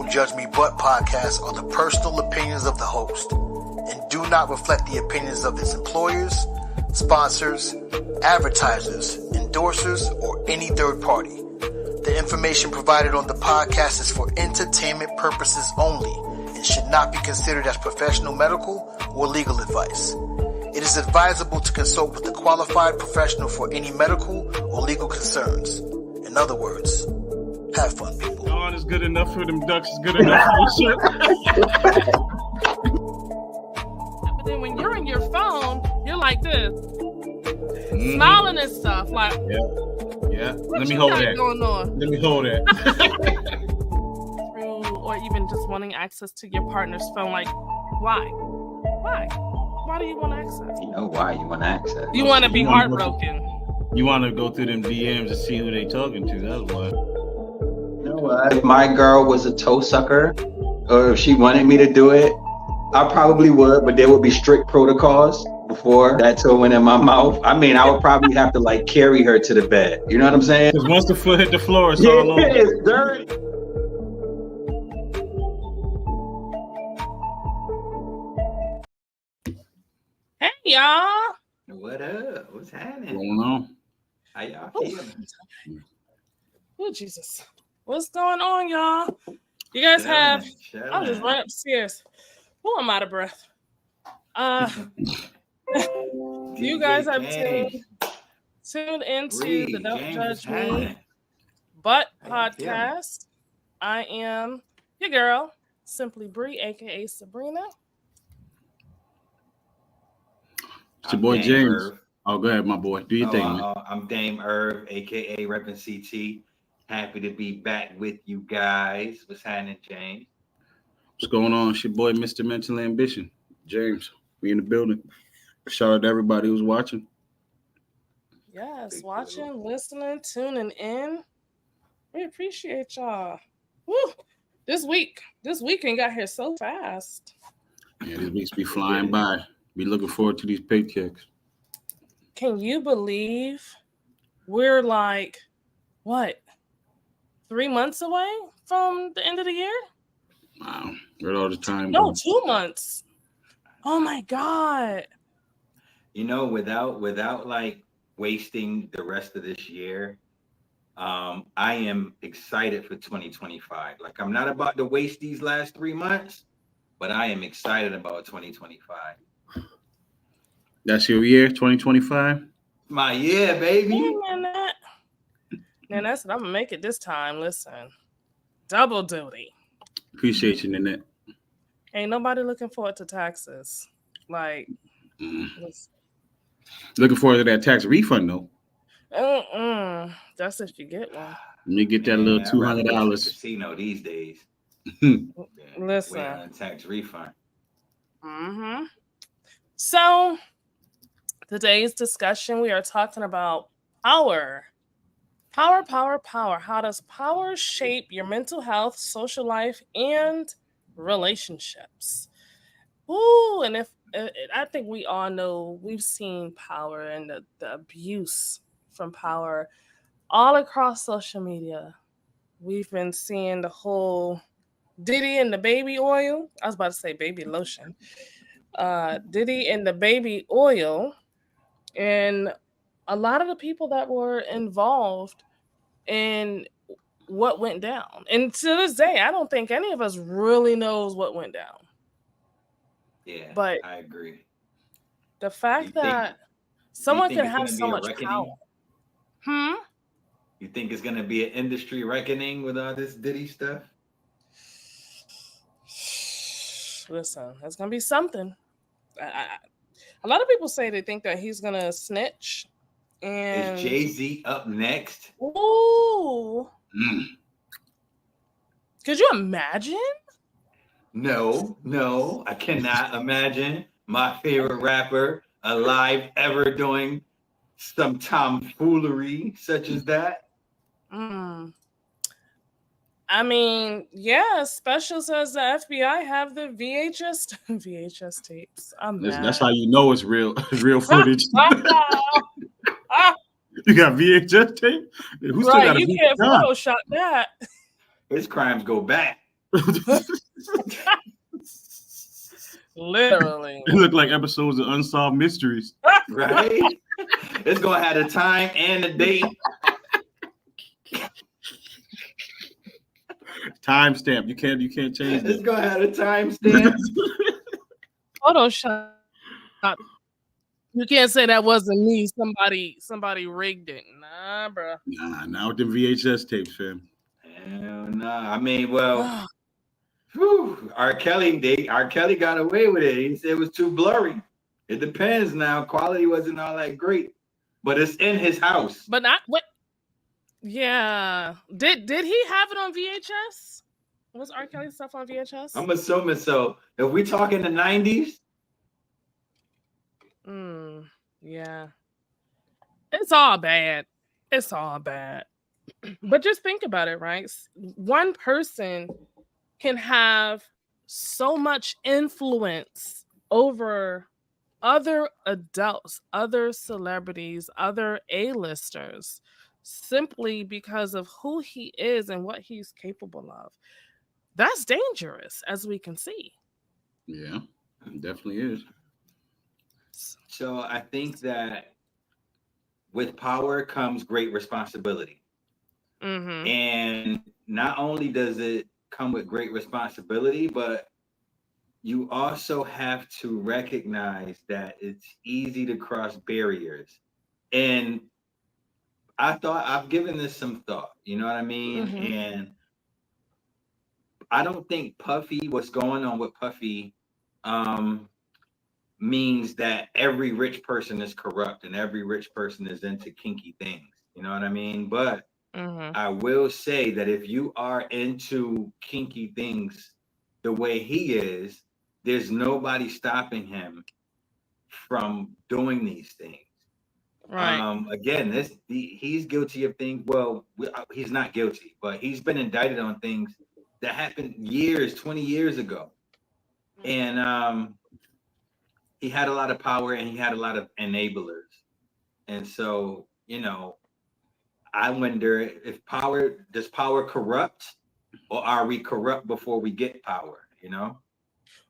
Don't Judge Me But podcast are the personal opinions of the host and do not reflect the opinions of its employers, sponsors, advertisers, endorsers, or any third party. The information provided on the podcast is for entertainment purposes only and should not be considered as professional medical or legal advice. It is advisable to consult with a qualified professional for any medical or legal concerns. In other words, have fun, people. Dawn is good enough for them ducks. Is good enough for the ship. But then when you're in your phone, you're like this, smiling and stuff. Like, yeah. What Let me you hold got that. going on? Let me hold that. Or even just wanting access to your partner's phone. Like, why? Why do you want access? You know why you want access. You want to be You wanna heartbroken. You want to go through them DMs and see who they talking to. That's why. You know what? If my girl was a toe sucker, or if she wanted me to do it, I probably would, but there would be strict protocols before that toe went in my mouth. I mean, I would probably have to like carry her to the bed. You know what I'm saying? Because once the foot hit the floor, it's Yeah, all over. it's dirty. Hey, y'all. What up? What's happening? Going on. How y'all Oh, feeling? oh, Jesus. What's going on, y'all? You guys have... I'm just running upstairs. Oh, I'm out of breath. You guys have tuned into the Don't Judge Me But podcast. I am your girl, Simply Bree, aka Sabrina. It's your boy James. Oh, go ahead, my boy. Do your thing, man. I'm Dame Irv, aka Reppin' CT. Happy to be back with you guys. What's happening, James? What's going on? It's your boy, Mr. Mental Ambition. James, we in the building. Shout out to everybody who's watching. Yes, watching, listening, tuning in. We appreciate y'all. Woo! This weekend got here so fast. Yeah, these weeks be flying by. Be looking forward to these paychecks. Can you believe we're like, what, 3 months away from the end of the year? Wow. Where all the time No, going? 2 months. Oh my God. You know, without like wasting the rest of this year, I am excited for 2025. Like, I'm not about to waste these last 3 months, but I am excited about 2025. That's your year, 2025? My year, baby. Man, that's what I'm gonna make it this time. Listen, double duty. Appreciate you, Nanette. Ain't nobody looking forward to taxes. Like, Looking forward to that tax refund, though. That's if you get one. Let me get that little $200. Casino these days. Listen. Waiting on a tax refund. Mm-hmm. So, today's discussion, we are talking about power. Power. How does power shape your mental health, social life, and relationships? Ooh, and I think we all know, we've seen power and the abuse from power all across social media. We've been seeing the whole Diddy and the baby oil. I was about to say baby lotion. Diddy and the baby oil, and a lot of the people that were involved in what went down. And to this day, I don't think any of us really knows what went down. Yeah, but I agree. The fact that someone can have so much power. You think it's going to be an industry reckoning with all this Diddy stuff? Listen, it's going to be something. A lot of people say they think that he's going to snitch. And is Jay-Z up next? Ooh. Could you imagine? No, I cannot imagine my favorite rapper alive ever doing some tomfoolery such as that. I mean, yeah, Special says the FBI have the VHS tapes. That's how you know it's real footage. You got VHS tape? Who still got a you can't Photoshop that. His crimes go back. Literally. It looked like episodes of Unsolved Mysteries. Right? It's gonna have the time and the date. Timestamp. You can't change It's that. gonna have a timestamp. Photoshop. You can't say that wasn't me. Somebody rigged it. Nah, bro. Nah, now with them VHS tapes, fam. Hell nah. I mean, well, whew, R. Kelly got away with it. He said it was too blurry. It depends now. Quality wasn't all that great, but it's in his house. But not what? Yeah. Did he have it on VHS? Was R. Kelly stuff on VHS? I'm assuming so. If we talk in the 90s, Yeah. It's all bad. It's all bad. But just think about it, right? One person can have so much influence over other adults, other celebrities, other A-listers, simply because of who he is and what he's capable of. That's dangerous, as we can see. Yeah, it definitely is. so I think that with power comes great responsibility. Mm-hmm. And not only does it come with great responsibility, but you also have to recognize that it's easy to cross barriers. And I've given this some thought, you know what I mean? Mhm. And I don't think what's going on with Puffy means that every rich person is corrupt and every rich person is into kinky things. You know what I mean? But Mhm. I will say that if you are into kinky things the way he is, there's nobody stopping him from doing these things. Right. Again, he's guilty of things. Well, he's not guilty, but he's been indicted on things that happened 20 years ago. And he had a lot of power and he had a lot of enablers. And so, I wonder if does power corrupt, or are we corrupt before we get power,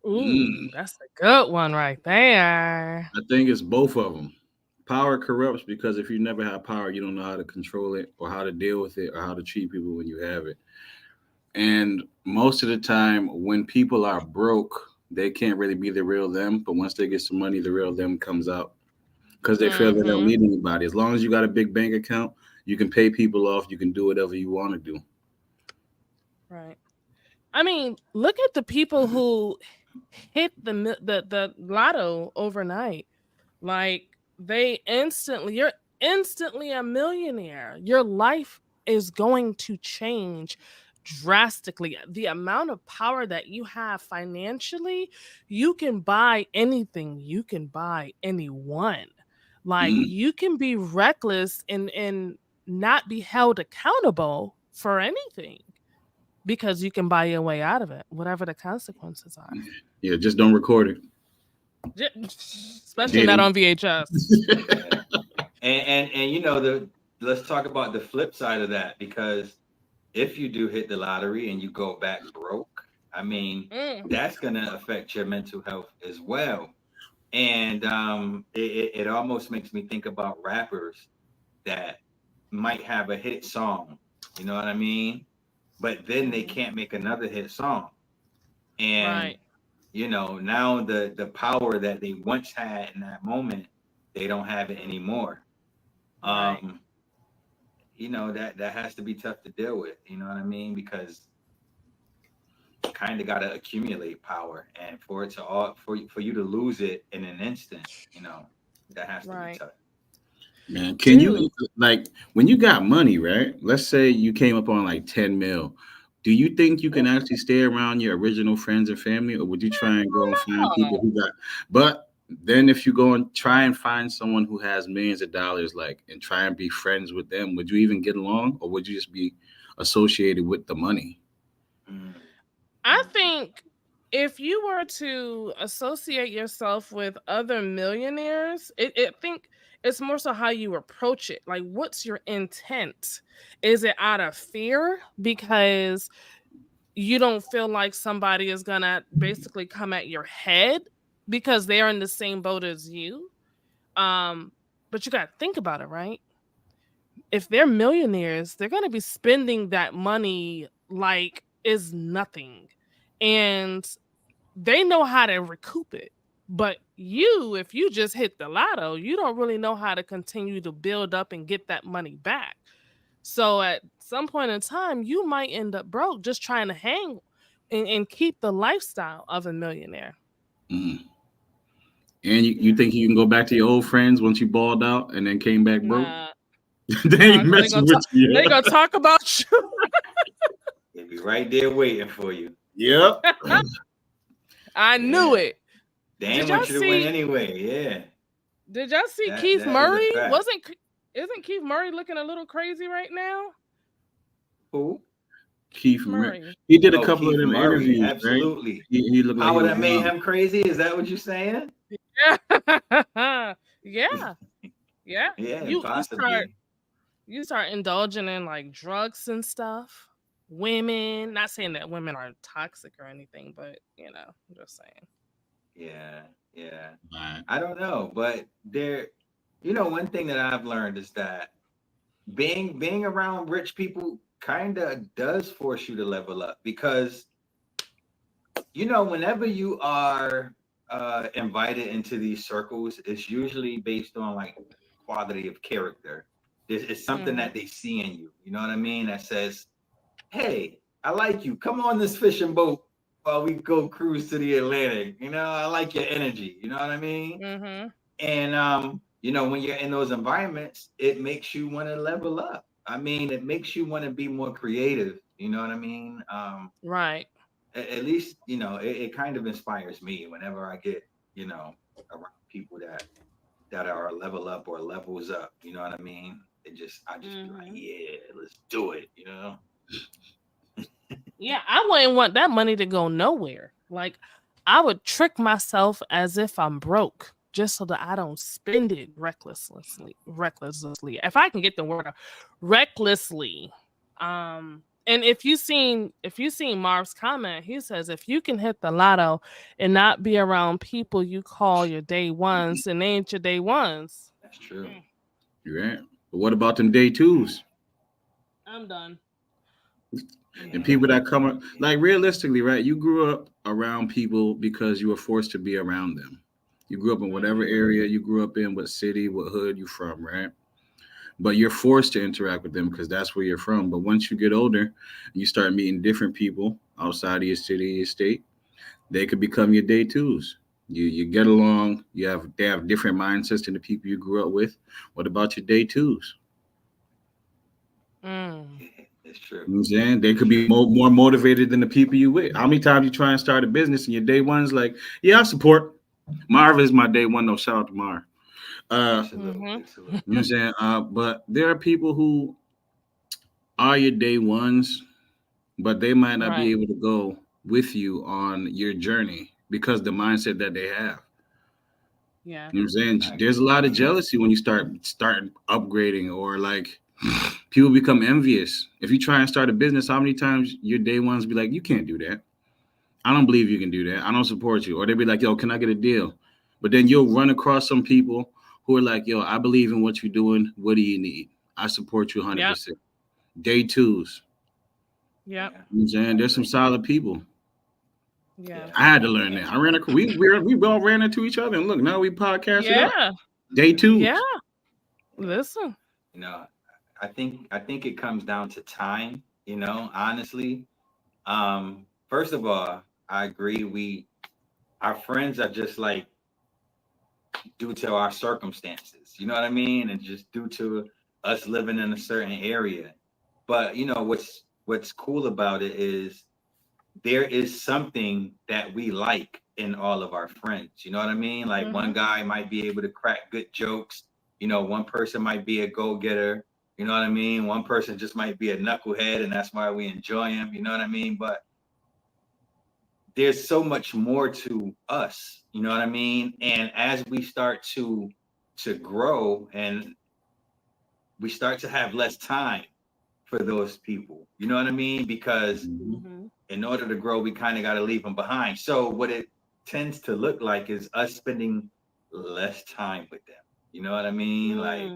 Ooh, that's a good one right there. I think it's both of them. Power corrupts because if you never have power, you don't know how to control it or how to deal with it or how to treat people when you have it. And most of the time, when people are broke, they can't really be the real them. But once they get some money, the real them comes out because they feel they don't need anybody. As long as you got a big bank account, you can pay people off. You can do whatever you want to do. Right. I mean, look at the people who hit the lotto overnight. Like you're instantly a millionaire. Your life is going to change drastically. The amount of power that you have financially, you can buy anything, you can buy anyone. Like you can be reckless and not be held accountable for anything because you can buy your way out of it, whatever the consequences are. Yeah, just don't record it. Especially not on VHS. and let's talk about the flip side of that, because if you do hit the lottery and you go back broke, I mean, that's going to affect your mental health as well. And it almost makes me think about rappers that might have a hit song, you know what I mean? But then they can't make another hit song. And, now the power that they once had in that moment, they don't have it anymore. That has to be tough to deal with, you know what I mean? Because you kind of got to accumulate power, and for it to for you to lose it in an instant, that has to be tough. Man, can you, like, when you got money, right? Let's say you came up on like 10 mil. Do you think you can actually stay around your original friends and family, or would you try and go and find people who got? But then if you go and try and find someone who has millions of dollars, like, and try and be friends with them, would you even get along, or would you just be associated with the money? I think if you were to associate yourself with other millionaires, I think it's more so how you approach it. Like, what's your intent? Is it out of fear? Because you don't feel like somebody is gonna basically come at your head because they're in the same boat as you. But you gotta think about it, right? If they're millionaires, they're gonna be spending that money like is nothing. And they know how to recoup it. But you, if you just hit the lotto, you don't really know how to continue to build up and get that money back. So at some point in time, you might end up broke just trying to hang and keep the lifestyle of a millionaire. Mm. And you think you can go back to your old friends once you balled out and then came back broke? Nah, They ain't they messing gonna with talk, you. they gonna talk about you. They'll be right there waiting for you. Yep. I knew Yeah. it. They Did ain't y'all want you to win see? anyway. Yeah. Did y'all see That Keith is a Murray? fact. Isn't Keith Murray looking a little crazy right now? Who? Keith Murray. Murray. He did a Oh, couple of Keith them Murray. interviews, right? Absolutely. He looked like How he would was that made wild. him crazy? Is that what you're saying? Yeah. Yeah. Yeah. Yeah, You possibly. start indulging in like drugs and stuff. Women, not saying that women are toxic or anything, but I'm just saying. Yeah, yeah. Right. I don't know, but one thing that I've learned is that being around rich people kind of does force you to level up because whenever you are invited into these circles, it's usually based on like quality of character. It's something that they see in you. You know what I mean? That says, "Hey, I like you. Come on this fishing boat while we go cruise to the Atlantic. I like your energy." You know what I mean? Mm-hmm. And when you're in those environments, it makes you want to level up. I mean, it makes you want to be more creative. You know what I mean? Right. At least it kind of inspires me whenever I get around people that are a level up or levels up. You know what I mean? I just be like, yeah, let's do it. Yeah, I wouldn't want that money to go nowhere. Like, I would trick myself as if I'm broke just so that I don't spend it recklessly. If I can get the word out, recklessly. And if you seen Marv's comment, he says if you can hit the lotto and not be around people you call your day ones, and they ain't your day ones. That's true. You're right. But what about them day twos? I'm done. And people that come up, like realistically, right? You grew up around people because you were forced to be around them. You grew up in whatever area you grew up in, what city, what hood you from, right? But you're forced to interact with them because that's where you're from. But once you get older, you start meeting different people outside of your city, your state. They could become your day twos. You get along. They have different mindsets than the people you grew up with. What about your day twos? It's true. You know what I'm saying? They could be more motivated than the people you with. How many times you try and start a business and your day one's like, yeah, I support. Marv is my day one. No, shout out to Marv. Absolutely. You know what I'm saying? But there are people who are your day ones, but they might not be able to go with you on your journey because the mindset that they have. Yeah. You know what I'm saying? There's a lot of jealousy when you start upgrading, or like people become envious. If you try and start a business, how many times your day ones be like, you can't do that. I don't believe you can do that. I don't support you. Or they'll be like, yo, can I get a deal? But then you'll run across some people who are like, yo, I believe in what you're doing. What do you need? I support you 100%. Yep. Day twos. Yeah. You know what I'm saying? There's some solid people. Yeah. I had to learn that. We all ran into each other, and look, now we podcasted. Yeah. Day two. Yeah. Listen. I think it comes down to time, honestly. First of all, I agree. Our friends are just like due to our circumstances, you know what I mean? And just due to us living in a certain area. But what's cool about it is there is something that we like in all of our friends. You know what I mean? Like one guy might be able to crack good jokes. One person might be a go-getter. You know what I mean? One person just might be a knucklehead, and that's why we enjoy him. You know what I mean? But there's so much more to us. You know what I mean? And as we start to grow and we start to have less time for those people, you know what I mean? Because in order to grow, we kind of got to leave them behind. So what it tends to look like is us spending less time with them. You know what I mean? Like,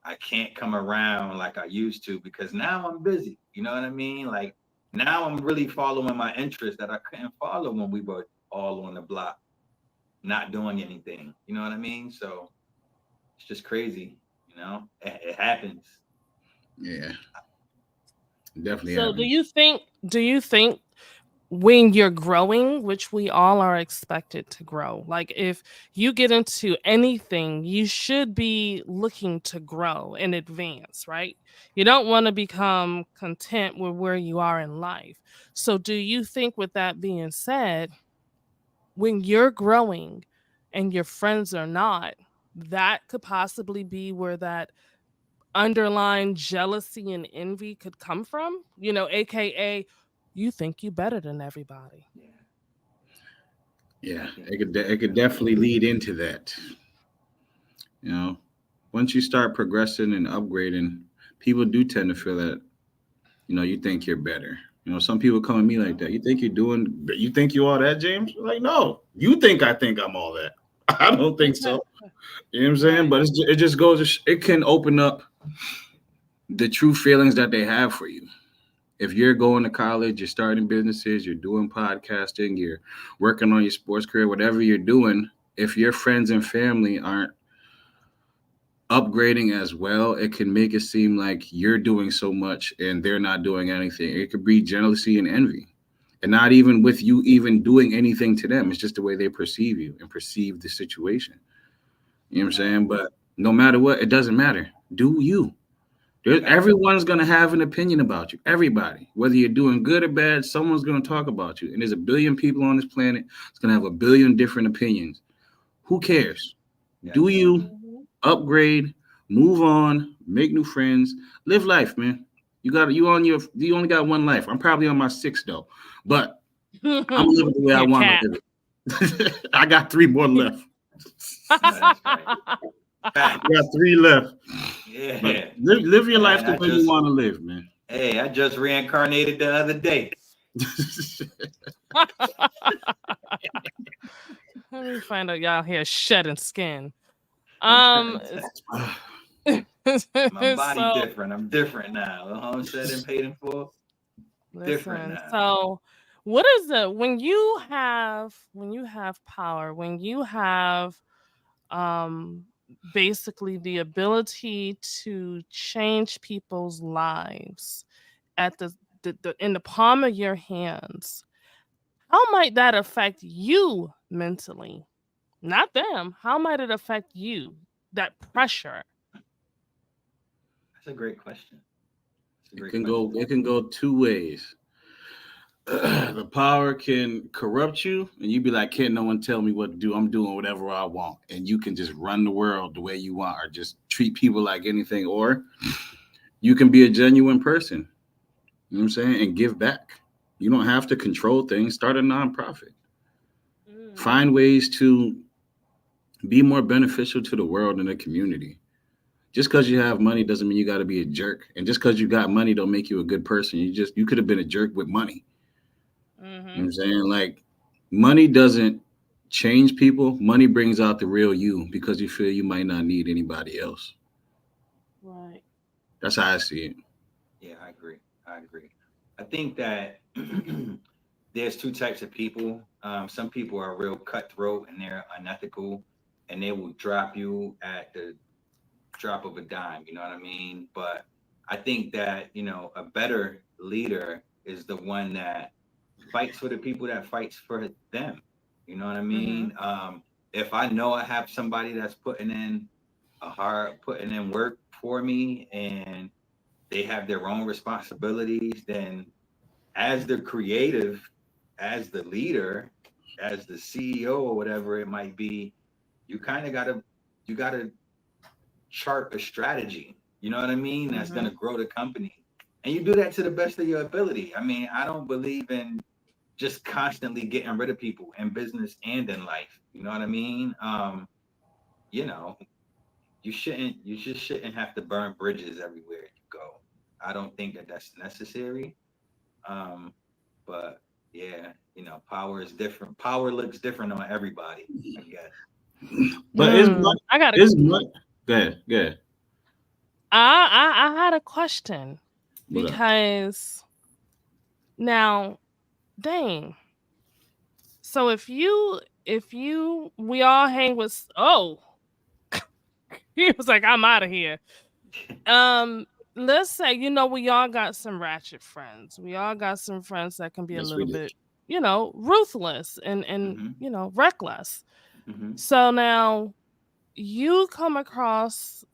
I can't come around like I used to because now I'm busy. You know what I mean? Like, now I'm really following my interests that I couldn't follow when we were all on the block, not doing anything. You know what I mean? So it's just crazy. You know, it happens. Yeah, definitely So happens. do you think when you're growing, which we all are expected to grow, like if you get into anything, you should be looking to grow and advance, right? You don't want to become content with where you are in life. So do you think, with that being said, when you're growing and your friends are not, that could possibly be where that underlying jealousy and envy could come from? AKA, you think you better than everybody. Yeah, I Yeah, think it could definitely lead into that. You know, once you start progressing and upgrading, people do tend to feel that, you think you're better. Some people come at me like Mhm. that. You think you all that, James? Like, no, you think I'm all that. I don't think so. You know what I'm saying? Right. But it just goes, it can open up the true feelings that they have for you. If you're going to college, you're starting businesses, you're doing podcasting, you're working on your sports career, whatever you're doing, if your friends and family aren't upgrading as well, it can make it seem like you're doing so much and they're not doing anything. It could be jealousy and envy. And not even with you even doing anything to them. It's just the way they perceive you and perceive the situation. You know what I'm Right. saying? But no matter what, it doesn't matter. Do you? facts. Everyone's going to have an opinion about you. Everybody. Whether you're doing good or bad, someone's going to talk about you. And there's a billion people on this planet. It's going to have a billion different opinions. Who cares? Yes. Do you Mhm. upgrade, move on, make new friends, live life, man? You only got one life. I'm probably on my sixth though, but I'm living the way I Your want to cat. live it. I got three more left. No, that's right. I got Facts. three left. But Yeah. live your life Man, the way you want to live, man. I just reincarnated the other day. Let me find out y'all here shedding skin. I'm trying Um, to tell my body so different. I'm different now. The home said and paid in full. Different listen, now. so what is it when you have power, when you have um basically the ability to change people's lives at the in the palm of your hands, how might that affect you mentally? Not them. How might it affect you? That pressure. That's a great question. That's a It great can go question. it can go two ways. The power can corrupt you and you be like, can't no one tell me what to do. I'm doing whatever I want. And you can just run the world the way you want or just treat people like anything. Or you can be a genuine person, you know what I'm saying, and give back. You don't have to control things. Start a nonprofit. Mm. Find ways to be more beneficial to the world and the community. Just because you have money doesn't mean you got to be a jerk. And just because you got money don't make you a good person. You could have been a jerk with money. You know what Mhm. I'm saying? Like, money doesn't change people. Money brings out the real you because you feel you might not need anybody else. Right. That's how I see it. Yeah, I agree. I agree. I think that there's two types of people. Some people are real cutthroat and they're unethical, and they will drop you at the drop of a dime. You know what I mean? But I think that a better leader is the one that fights for the people that fights for them. You know what I Mhm. mean? If I know I have somebody that's putting in work for me, and they have their own responsibilities, then as the creative, as the leader, as the CEO or whatever it might be, you gotta chart a strategy. You know what I mean? That's gonna Mhm. grow the company. And you do that to the best of your ability. I mean, I don't believe in just constantly getting rid of people in business and in life. You know what I mean? You know, you just shouldn't have to burn bridges everywhere you go. I don't think that that's necessary. Um, but Yeah, power is different. Power looks different on everybody, I guess. But I got it's much. Go ahead. I had a question What up? because now, dang. So if you we all hang with he was like, I'm out of here. Let's say, we all got some ratchet friends. We all got some friends that can be a Yes, we little do. bit, ruthless and Mm-hmm. reckless. Mm-hmm. So now you come across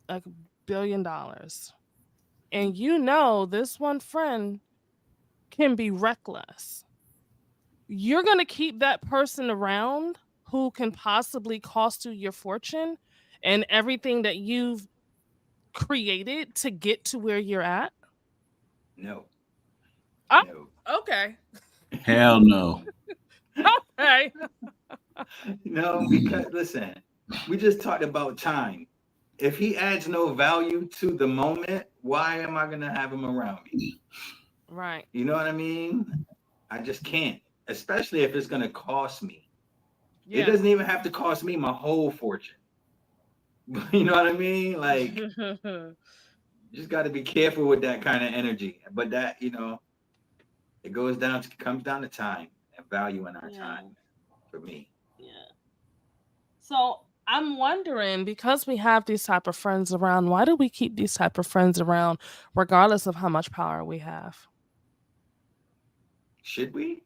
like $1 billion and this one friend can be reckless. You're going to keep that person around who can possibly cost you your fortune and everything that you've created to get to where you're at? No. Oh, No. okay. Hell no. Okay. No, because listen, we just talked about time. If he adds no value to the moment, why am I gonna have him around me? Right. You know what I mean? I just can't, especially if it's gonna cost me. It Yeah. doesn't even have to cost me my whole fortune. You know what I mean? Like, you just got to be careful with that kind of energy. But that, it comes down to time and value in our time for me. Yeah. So I'm wondering, because we have these type of friends around, why do we keep these type of friends around regardless of how much power we have? Should we?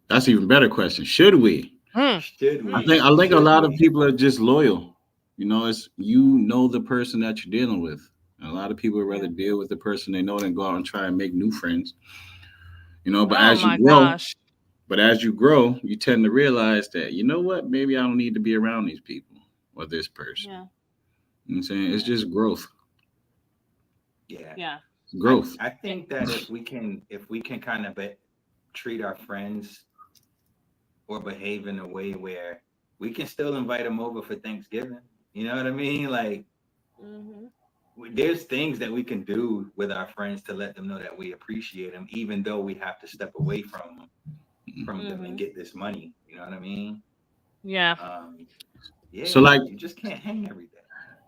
That's an even better question. Should we? Should we? I think a Should lot of we? people are just loyal. It's the person that you're dealing with. And a lot of people would rather deal with the person they know than go out and try and make new friends. But Oh as you my grow, gosh. you tend to realize that, you know what, maybe I don't need to be around these people or this person. Yeah. You know what I'm saying? It's just growth. Yeah. Yeah. Growth. I think that if we can kind of treat our friends or behave in a way where we can still invite them over for Thanksgiving. You know what I mean? Like, there's things that we can do with our friends to let them know that we appreciate them, even though we have to step away from them and get this money. You know what I mean? Yeah. Yeah. So, like, you just can't hang every day.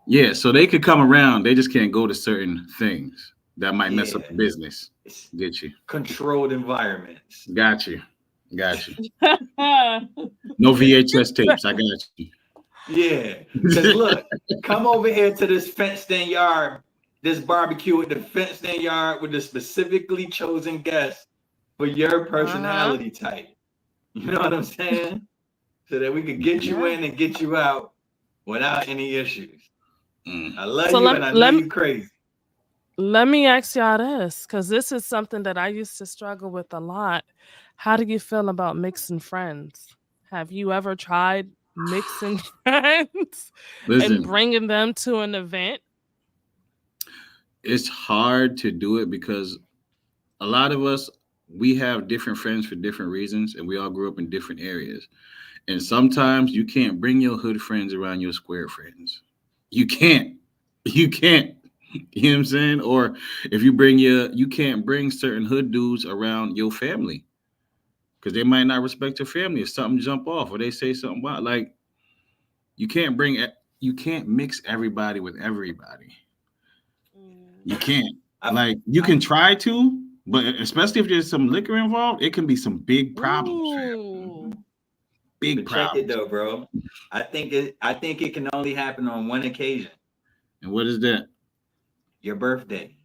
Yeah, so they could come around. They just can't go to certain things that might mess up the business. Get you. Controlled environments. Got you. No VHS tapes. I got you. Yeah. Because look, come over here to this fenced-in yard, this barbecue with the fenced-in yard with the specifically chosen guests for your personality type. You know what I'm saying? So that we could get you in and get you out without any issues. I love you and I know you crazy. Let me ask y'all this, because this is something that I used to struggle with a lot. How do you feel about mixing friends? Have you ever tried mixing friends and bringing them to an event? It's hard to do it because a lot of us, we have different friends for different reasons, and we all grew up in different areas. And sometimes you can't bring your hood friends around your square friends. You can't. You know what I'm saying? Or if you can't bring certain hood dudes around your family because they might not respect your family if something jump off or they say something wild. Like, you can't mix everybody with everybody. You can't. Like, you can try to, but especially if there's some liquor involved, it can be some big problems. Big problems. Check it though, bro. I think it can only happen on one occasion. And what is that? Your birthday.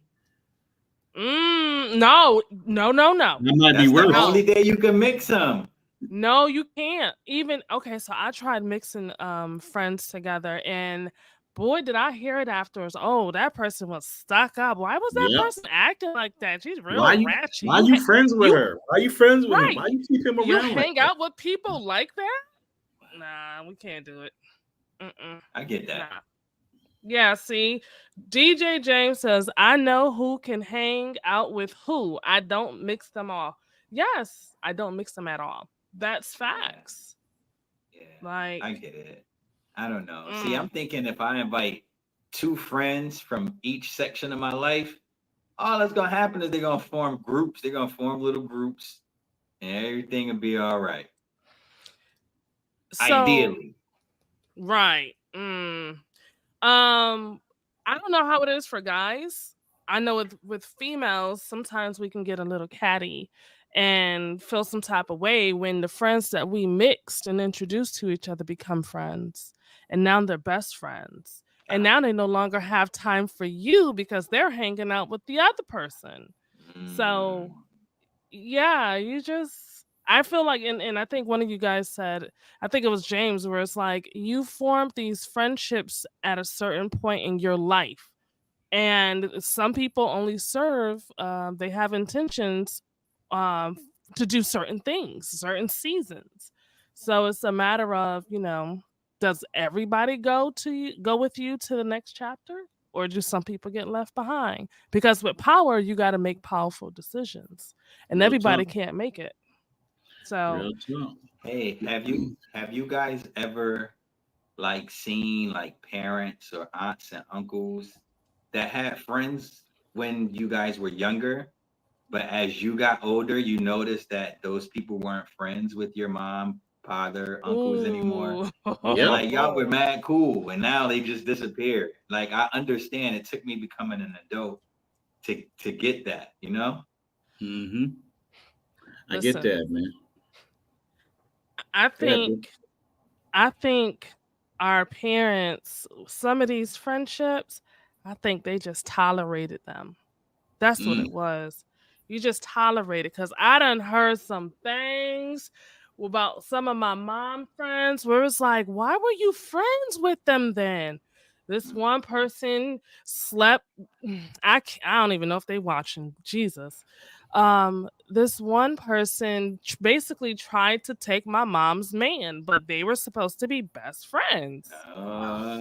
No. That might That's be worse. the only day you can mix them. No, you can't. So I tried mixing friends together, and boy, did I hear it afterwards. Oh, that person was stuck up. Why was that person acting like that? She's real ratchet. Why are you friends with her? Why are you friends with him? Why you keep him around? You hang out with people like that? Nah, we can't do it. I get that. Nah. Yeah, see, DJ James says, I know who can hang out with who. I don't mix them all. Yes, I don't mix them at all. That's facts. Yeah, like, I get it. I don't know. See, I'm thinking if I invite 2 friends from each section of my life, all that's going to happen is they're going to form groups. They're going to form little groups. and everything will be all right. So, Ideally. right. I don't know how it is for guys. I know with females, sometimes we can get a little catty and feel some type of way when the friends that we mixed and introduced to each other become friends. And now they're best friends. And Ah. now they no longer have time for you because they're hanging out with the other person. So, Mm. yeah, I feel like, and I think one of you guys said, I think it was James, where it's like you formed these friendships at a certain point in your life. And some people only serve, they have intentions um, to do certain things, certain seasons. So it's a matter of, does everybody go with you to the next chapter? Or do some people get left behind? Because with power, you got to make powerful decisions, and Real talk. everybody can't make it. So, Real talk. Hey, have you guys ever like seen like parents or aunts and uncles that had friends when you guys were younger, but as you got older, you noticed that those people weren't friends with your mom, father, uncles anymore? ooh, And Yep. like y'all were mad cool, and now they just disappeared. Like I understand it took me becoming an adult to get that, you know? Mm-hmm. I get listen, that, man. I Go ahead, bro. think I think our parents, some of these friendships, I think they just tolerated them. That's what it Mm. was. You just tolerate it because I done heard some things about some of my mom friends where it's like, why were you friends with them then? This one person slept. I don't even know if they watching. Jesus. This one person basically tried to take my mom's man, but they were supposed to be best friends.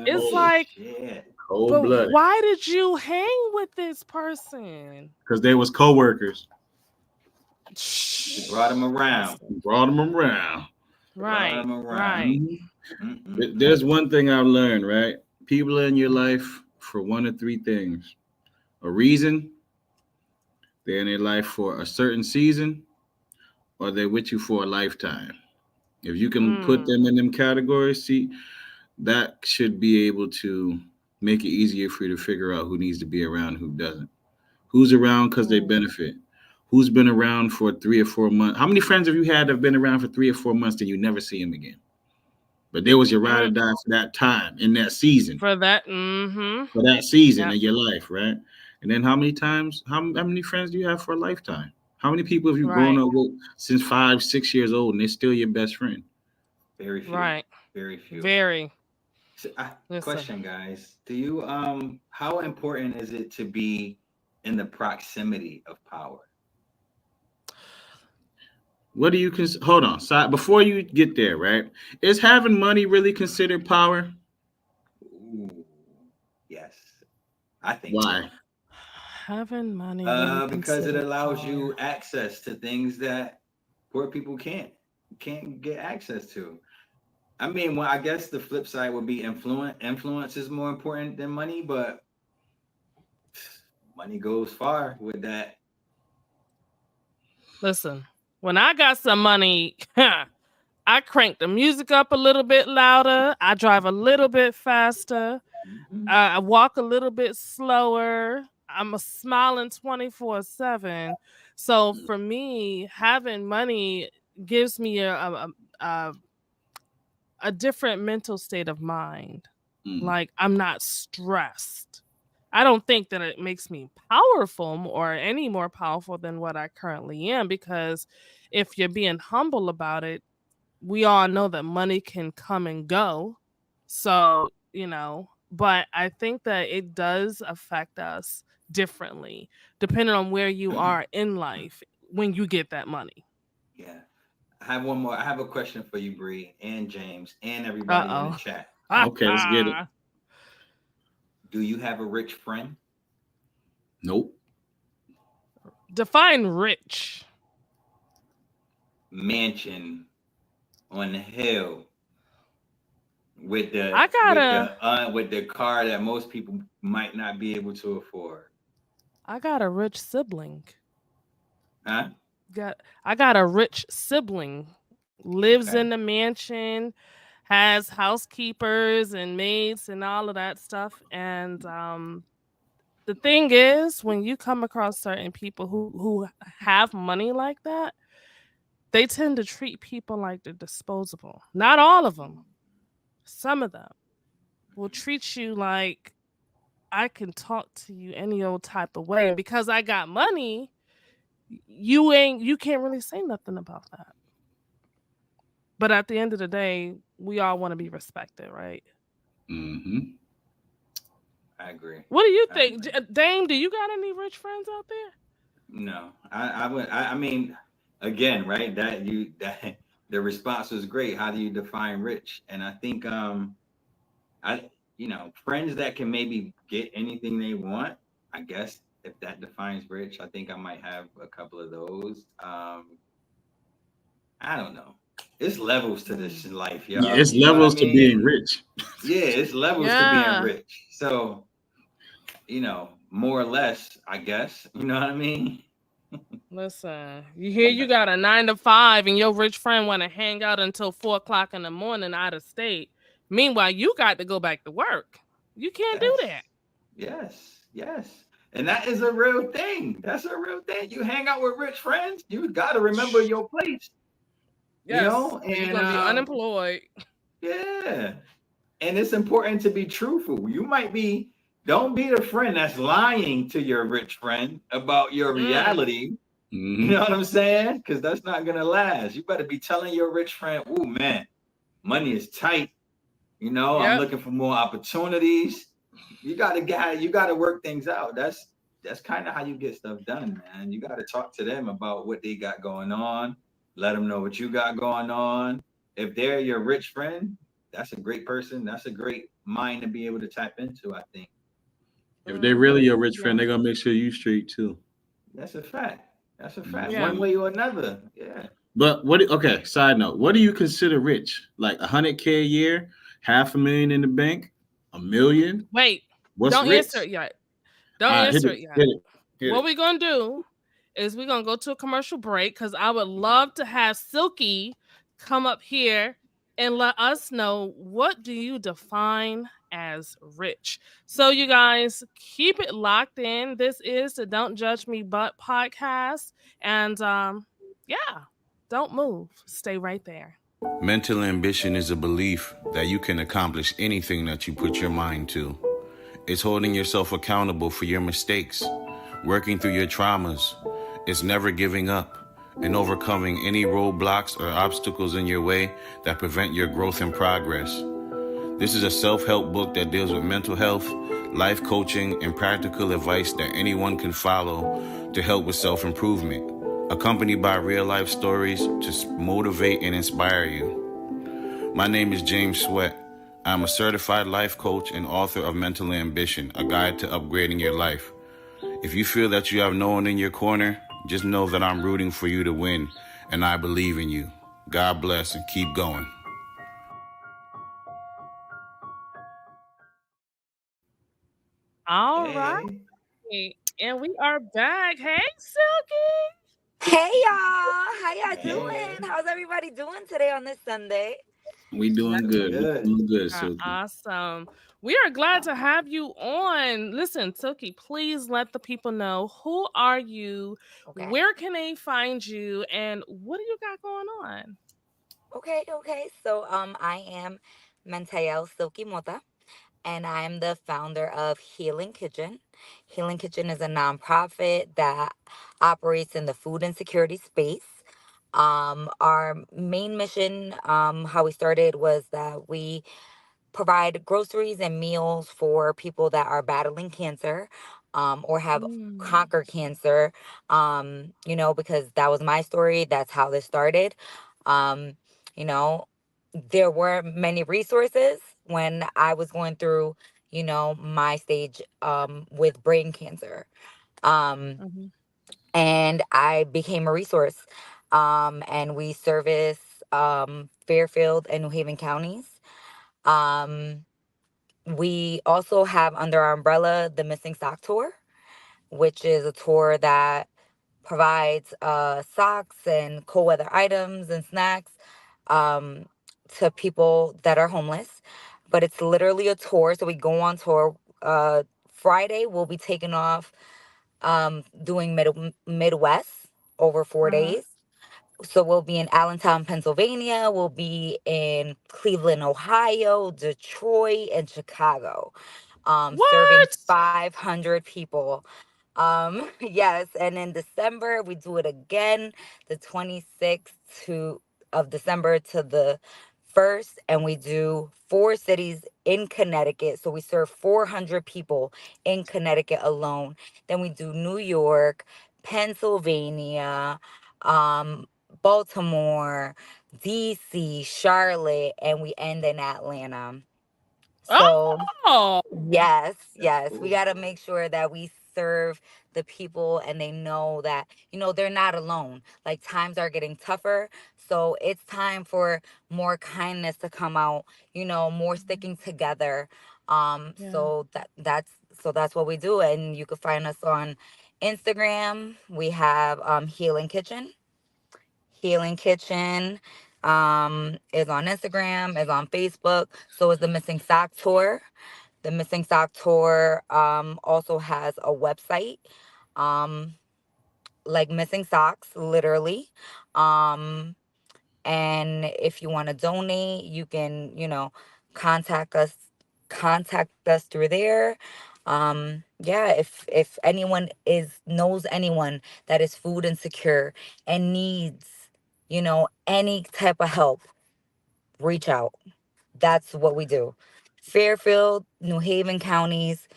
It's Cold, like, Shit. cold but blooded. why did you hang with this person? Because they was co-workers. You brought them around. Listen, Brought them around. Brought right, them around. right. Mhm. Mm-mm-mm. There's one thing I've learned, right? People in your life for one of three things: a reason, they're in your life for a certain season, or they're with you for a lifetime. If you can put Mm, them in them categories, see, that should be able to make it easier for you to figure out who needs to be around and who doesn't. Who's around because they mm, benefit? Who's been around for 3 or 4 months? How many friends have you had that have been around for 3 or 4 months and you never see them again? But there was your ride or mm. die for that time in that season, For that, mm-hmm. for that season Yep, in your life, right? And then how many times, how many friends do you have for a lifetime? How many people have you grown right, up with since 5, 6 years old and they're still your best friend? Very few. right. Very few. Very. So, Listen, question, guys. Do you how important is it to be in the proximity of power? What do you hold on? So before you get there, right? Is having money really considered power? Ooh, yes. I think so. Why? having money really Because it considered allows power. you access to things that poor people can't get access to. I mean, well, I guess the flip side would be influence. Influence is more important than money, but money goes far with that. Listen, when I got some money, I crank the music up a little bit louder. I drive a little bit faster. Mhm. I walk a little bit slower. I'm a smiling 24/7. So for me, having money gives me a, a different mental state of mind. Mm. Like I'm not stressed. I don't think that it makes me powerful or any more powerful than what I currently am because if you're being humble about it, we all know that money can come and go. So, but I think that it does affect us differently depending on where you are in life when you get that money. Yeah. I have one more. I have a question for you, Bree and James and everybody in the Uh chat. Okay, let's get it. oh. Do you have a rich friend? Nope. Define rich. Mansion on the hill with the I gotta with the car that most people might not be able to afford. I got a rich sibling. Huh? I got a rich sibling, lives Okay. in the mansion, has housekeepers and maids and all of that stuff. And the thing is, when you come across certain people who have money like that, they tend to treat people like they're disposable. Not all of them. Some of them will treat you like I can talk to you any old type of way. And because I got money, you can't really say nothing about that. But at the end of the day, we all want to be respected, right? Mm-hmm. I agree. What do you I think? agree. Dame, do you got any rich friends out there? No, I mean, again, right? That the response was great. How do you define rich? And I think I friends that can maybe get anything they want. I guess if that defines rich, I think I might have a couple of those. I don't know. It's levels to this Mm. in life, Yeah, y'all. it's You know what I levels to being mean? rich. Yeah, it's levels to being Yeah. rich. So, more or less, I guess. You know what I mean? Listen, you hear you got a 9 to 5 and your rich friend want to hang out until 4 o'clock in the morning out of state. Meanwhile, you got to go back to work. You can't do Yes, that. yes. And that is a real thing. That's a real thing. You hang out with rich friends, you got to remember your place, Yes, or you're and gonna be unemployed. yeah. And it's important to be truthful. Don't be the friend that's lying to your rich friend about your Mm. reality. You know Mm-hmm. what I'm saying? Because that's not gonna last. You better be telling your rich friend, "Oh man, money is tight. I'm Yep. looking for more opportunities." You gotta work things out. That's kind of how you get stuff done, man. You gotta talk to them about what they got going on. Let them know what you got going on. If they're your rich friend, that's a great person. That's a great mind to be able to tap into, I think. If they really Mm-hmm. your rich friend, Yeah. they're gonna make sure you straight too. That's a fact. That's a fact. Yeah. One Hmm. way or another. Yeah. But okay, side note, what do you consider rich? Like 100K a year, 500,000 in the bank, 1 million? Wait. What's Don't answer rich? it yet. All Don't right, hit answer it, it yet. hit it, hit What it. we're gonna do is we're gonna go to a commercial break because I would love to have Silky come up here and let us know what do you define as rich. So you guys keep it locked in. This is the Don't Judge Me But podcast. And yeah, don't move. Stay right there. Mental ambition is a belief that you can accomplish anything that you put your mind to. It's holding yourself accountable for your mistakes, working through your traumas. It's never giving up and overcoming any roadblocks or obstacles in your way that prevent your growth and progress. This is a self-help book that deals with mental health, life coaching, and practical advice that anyone can follow to help with self-improvement, accompanied by real-life stories to motivate and inspire you. My name is James Sweat. I'm a certified life coach and author of Mental Ambition, a guide to upgrading your life. If you feel that you have no one in your corner, just know that I'm rooting for you to win, and I believe in you. God bless and keep going. All Hey, right. hey. And we are back. Hey, Silky. Hey y'all, how y'all Hey. doing? How's everybody doing today on this Sunday? We doing Doing good. We good. doing good, Silky. Awesome. We are glad to have you on. Listen, Silky, please let the people know who are you, Okay. where can they find you, and what do you got going on? Okay. So I am Mantael Silky Mota, and I'm the founder of Healing Kitchen. Healing Kitchen is a nonprofit that operates in the food insecurity space. Our main mission, how we started was that we provide groceries and meals for people that are battling cancer, or have Mm. conquered cancer, because that was my story. That's how this started. Um, you know, there were many resources when I was going through, my stage with brain cancer. Um, Mhm. and I became a resource. And we service Fairfield and New Haven counties. Um, we also have under our umbrella the Missing Sock Tour, which is a tour that provides socks and cold weather items and snacks um, to people that are homeless. But it's literally a tour. So we go on tour. Friday, we'll be taking off doing Midwest over 4 days. So we'll be in Allentown, Pennsylvania. We'll be in Cleveland, Ohio, Detroit, and Chicago, serving What? 500 people. Yes, and in December we do it again, the 26th of December to the 1st, and we do 4 cities in Connecticut. So we serve 400 people in Connecticut alone. Then we do New York, Pennsylvania, um, Baltimore, DC, Charlotte, and we end in Atlanta. So Oh, That's yes, we cool. got to make sure that we serve the people and they know that, they're not alone. Like times are getting tougher. So it's time for more kindness to come out, more sticking together. yeah. So that's what we do. And you can find us on Instagram. We have Healing Kitchen. Healing Kitchen is on Instagram, is on Facebook. So is the Missing Sock Tour. The Missing Sock Tour also has a website, um, like Missing Socks, literally. Um, and if you want to donate, you can, contact us, contact us through there. Yeah, if anyone knows anyone that is food insecure and needs, any type of help, reach out. That's what we do. Fairfield, New Haven counties,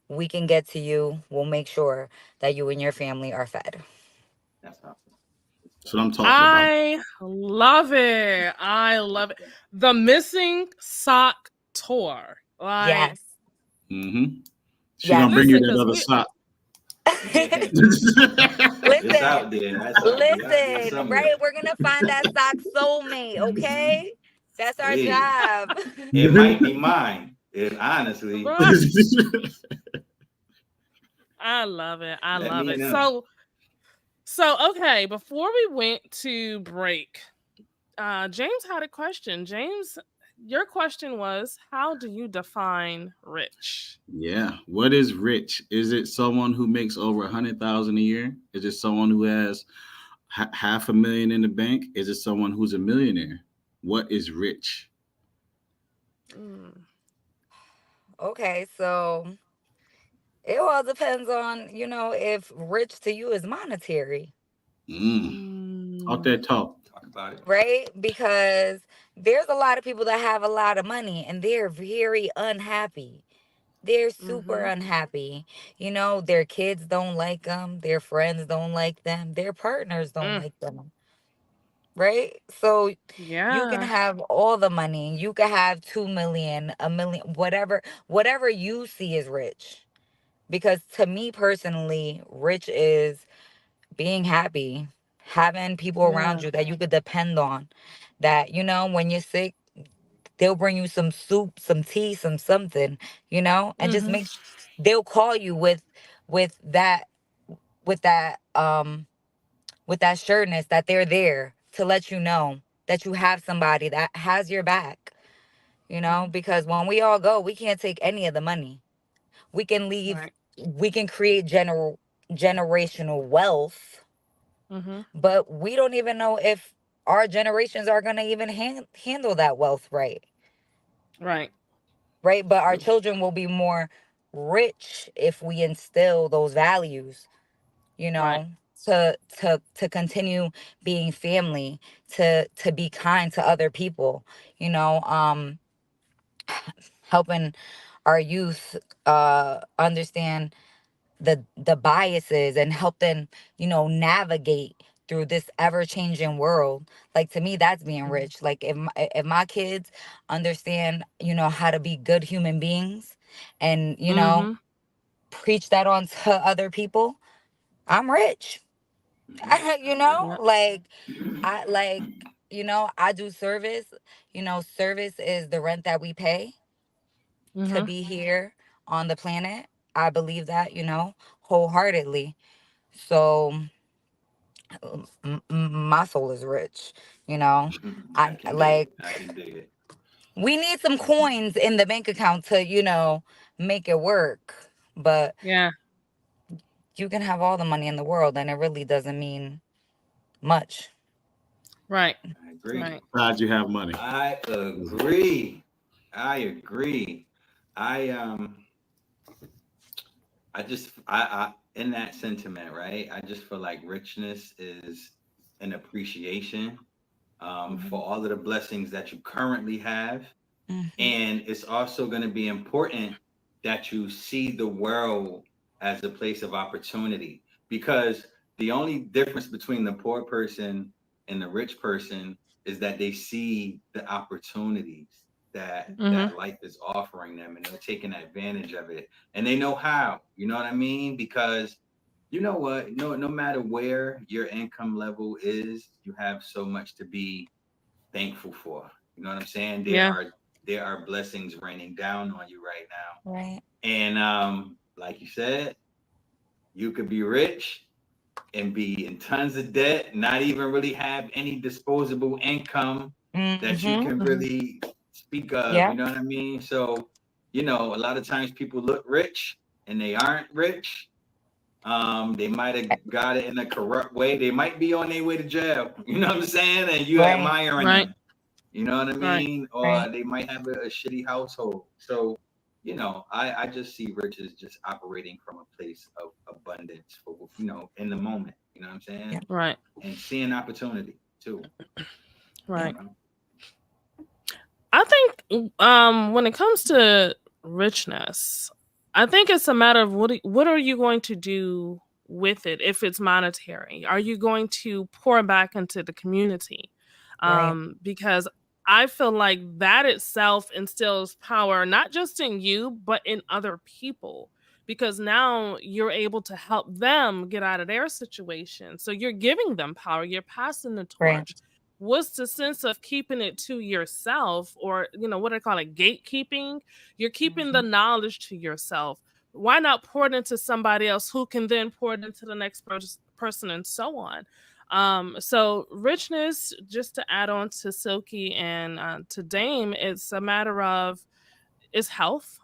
we can get to you. We'll make sure that you and your family are fed. That's awesome. That's what I'm talking about. I love it. I love it. The Missing Sock Tour. Like, Yes. Mm-hmm. She Yes. gonna bring you listen, that because other we sock. It's Listen, out there. That's listen, somewhere. right? We're gonna find that sock soulmate, okay? That's our Hey, job. it might be mine. If honestly, I love it. I let love me it. know. So okay, before we went to break, James had a question. James, your question was, how do you define rich? Yeah. What is rich? Is it someone who makes over 100,000 a year? Is it someone who has half a million in the bank? Is it someone who's a millionaire? What is rich? Mm. Okay, so it all depends on, if rich to you is monetary, Mm. Talk Mm. that talk. Talk about it. right? Because there's a lot of people that have a lot of money and they're very unhappy. They're super Mhm. unhappy. Their kids don't like them, their friends don't like them, their partners don't Mm. like them, right? So you can Yeah. have all the money. You can have 2 million, a million, whatever you see is rich. Because to me personally, rich is being happy, having people around Yeah. you that you could depend on. That, when you're sick, they'll bring you some soup, some tea, some something, and just Mhm. they'll call you with that with that um with that sureness that they're there to let you know that you have somebody that has your back, Mhm. because when we all go, we can't take any of the money. We can leave, Right. we can create generational wealth, Mhm. but we don't even know if our generations are going to even handle that wealth right. Right. Right, but our True. children will be more rich if we instill those values, you Right. know to continue being family, to be kind to other people, you know um helping our youth understand the biases and help them, navigate through this ever-changing world. Like, to me, that's being Mhm. rich. Like, if my kids understand, how to be good human beings, and, Mhm. preach that on to other people, I'm rich. Hmm. I agree. Yeah. Like, I do service. Service is the rent that we pay to Mhm. be here on the planet. I believe that, wholeheartedly. So My soul is rich, you know. I I can dig it. like I can dig it. we need some coins in the bank account to, make it work. But Yeah. you can have all the money in the world and it really doesn't mean much. Right. I agree. Right. Glad you have money. I agree. I agree. I I just I in that sentiment, right? I just feel like richness is an appreciation for all of the blessings that you currently have. Mhm. And it's also going to be important that you see the world as a place of opportunity, because the only difference between the poor person and the rich person is that they see the opportunities Mm-hmm. that life is offering them, and they're taking advantage of it, and they know how, you know what I mean? Because you know what, no matter where your income level is, you have so much to be thankful for. You know what I'm saying? Yeah. There are blessings raining down on you right now. Right. And like you said, you could be rich and be in tons of debt, not even really have any disposable income that you Mm-hmm. can really speak of. You Yeah. know what I mean? So, a lot of times people look rich and they aren't rich. They might have got it in a corrupt way. They might be on their way to jail. You know what I'm saying? And you Right. admiring Right. them. You know what I Right. mean? Or Right. they might have a shitty household. So, I just see riches just operating from a place of abundance for, in the moment. You know what I'm saying? Yeah. Right. And seeing opportunity too. Right. You know? I think when it comes to richness, I think it's a matter of what are you going to do with it if it's monetary? Are you going to pour back into the community? Right. Because I feel like that itself instills power not just in you but in other people, because now you're able to help them get out of their situation. So you're giving them power, you're passing the Right. torch. What's the sense of keeping it to yourself, or what I call it, gatekeeping? You're keeping the Mhm. knowledge to yourself. Why not pour it into somebody else who can then pour it into the next person, and so on? So richness, just to add on to Silky and to Dame, it's a matter of it's health.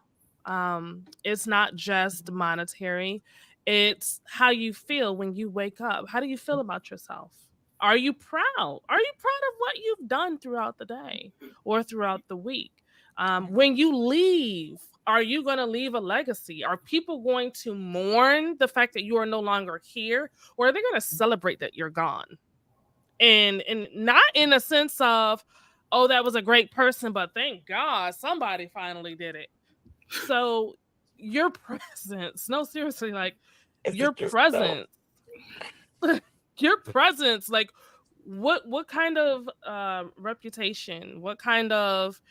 It's not just monetary. It's how you feel when you wake up. How do you feel about yourself? Are you proud? Are you proud of what you've done throughout the day or throughout the week? When you leave, are you going to leave a legacy? Are people going to mourn the fact that you are no longer here, or are they going to celebrate that you're gone? And not in a sense of, oh, that was a great person, but thank God somebody finally did it. So your presence, no, seriously, like It's your just so. presence, your presence, like what kind of reputation, what kind of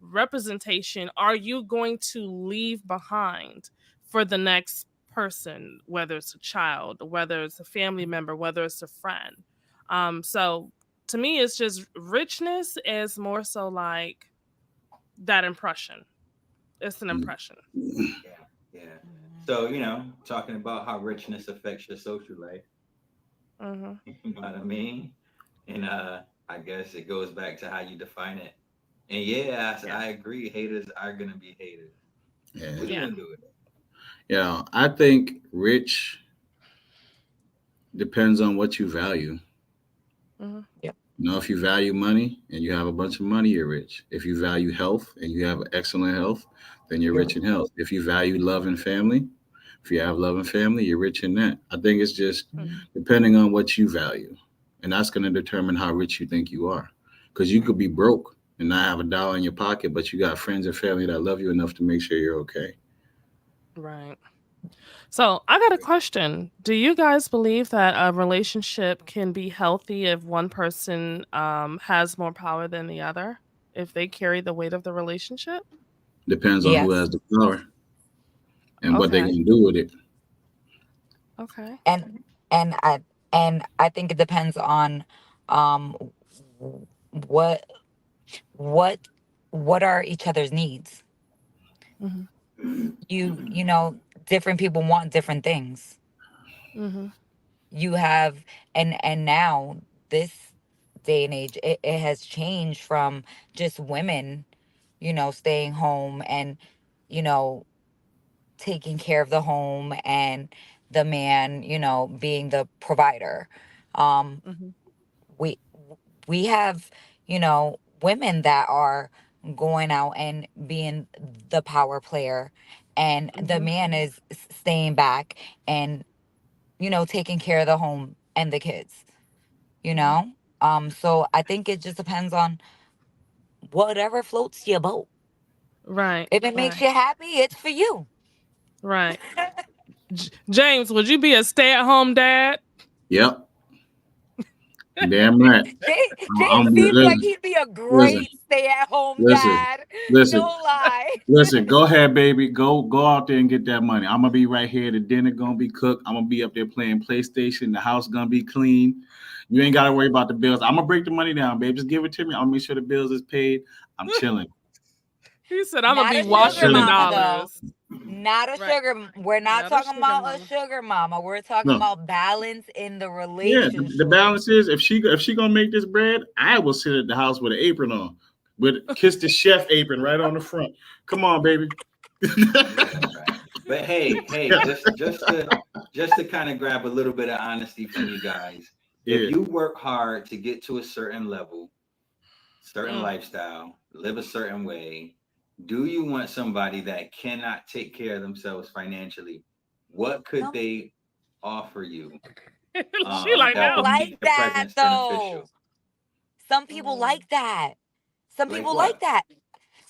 representation are you going to leave behind for the next person, whether it's a child, whether it's a family member, whether it's a friend? So to me, it's just richness is more so like that impression. It's an impression. Yeah. Yeah. So, talking about how richness affects your social life. Hmm. You know what I mean? And I guess it goes back to how you define it. And yeah, I agree. Haters are gonna be haters. Yeah. What are you Yeah. gonna do with it? Yeah. I think rich depends on what you value. Hmm. Yep. If you value money and you have a bunch of money, you're rich. If you value health and you have excellent health, then you're You're rich in health. If you value love and family, if you have love and family, you're rich in that. I think it's just Mhm. depending on what you value. And that's going to determine how rich you think you are. Because you could be broke and not have a dollar in your pocket, but you got friends and family that love you enough to make sure you're okay. Right. So I got a question. Do you guys believe that a relationship can be healthy if one person has more power than the other? If they carry the weight of the relationship? Depends on who Yes. has the power and what they're Okay. going to do with it. Okay. And and I think it depends on um what what what are each other's needs. Hmm. You know, different people want different things. Hmm. you have, and now this day and age, it has changed from just women, staying home and, you know, taking care of the home, and the man, being the provider. Um, Mhm. we we have, women that are going out and being the power player, and the Mhm. man is staying back and, taking care of the home and the kids, you Mhm. know? So I think it just depends on whatever floats your boat. Right. If it makes Right. you happy, it's for you. Right. James, would you be a stay-at-home dad? Yep. Damn right. James seems like Listen, he'd be a listen, great stay-at-home listen, dad. No listen. lie. Listen, go ahead, baby. Go out there and get that money. I'm gonna be right here. The dinner gonna be cooked. I'm gonna be up there playing PlayStation. The house gonna be clean. You ain't gotta worry about the bills. I'm gonna break the money down, babe. Just give it to me. I'll make sure the bills is paid. I'm chilling. He said, "I'm gonna Not be a I'm sugar washing the chilling. mama though. dollars." Not a Right. sugar. We're not Not a talking sugar about a mama. sugar mama. We're talking No, about balance in the yeah. The relationship. balance is if she gonna make this bread, I will sit at the house with an apron on, with kiss the chef apron right on the front. Come on, baby. Yeah, right. But hey, just to kind of grab a little bit of honesty from you guys. If Yeah. you work hard to get to a certain level, certain Mm. lifestyle, live a certain way, do you want somebody that cannot take care of themselves financially? What could Some they offer you She some like that people no. would like make the that presence beneficial? though. Some people Mm. like that. Some Like people like what? that.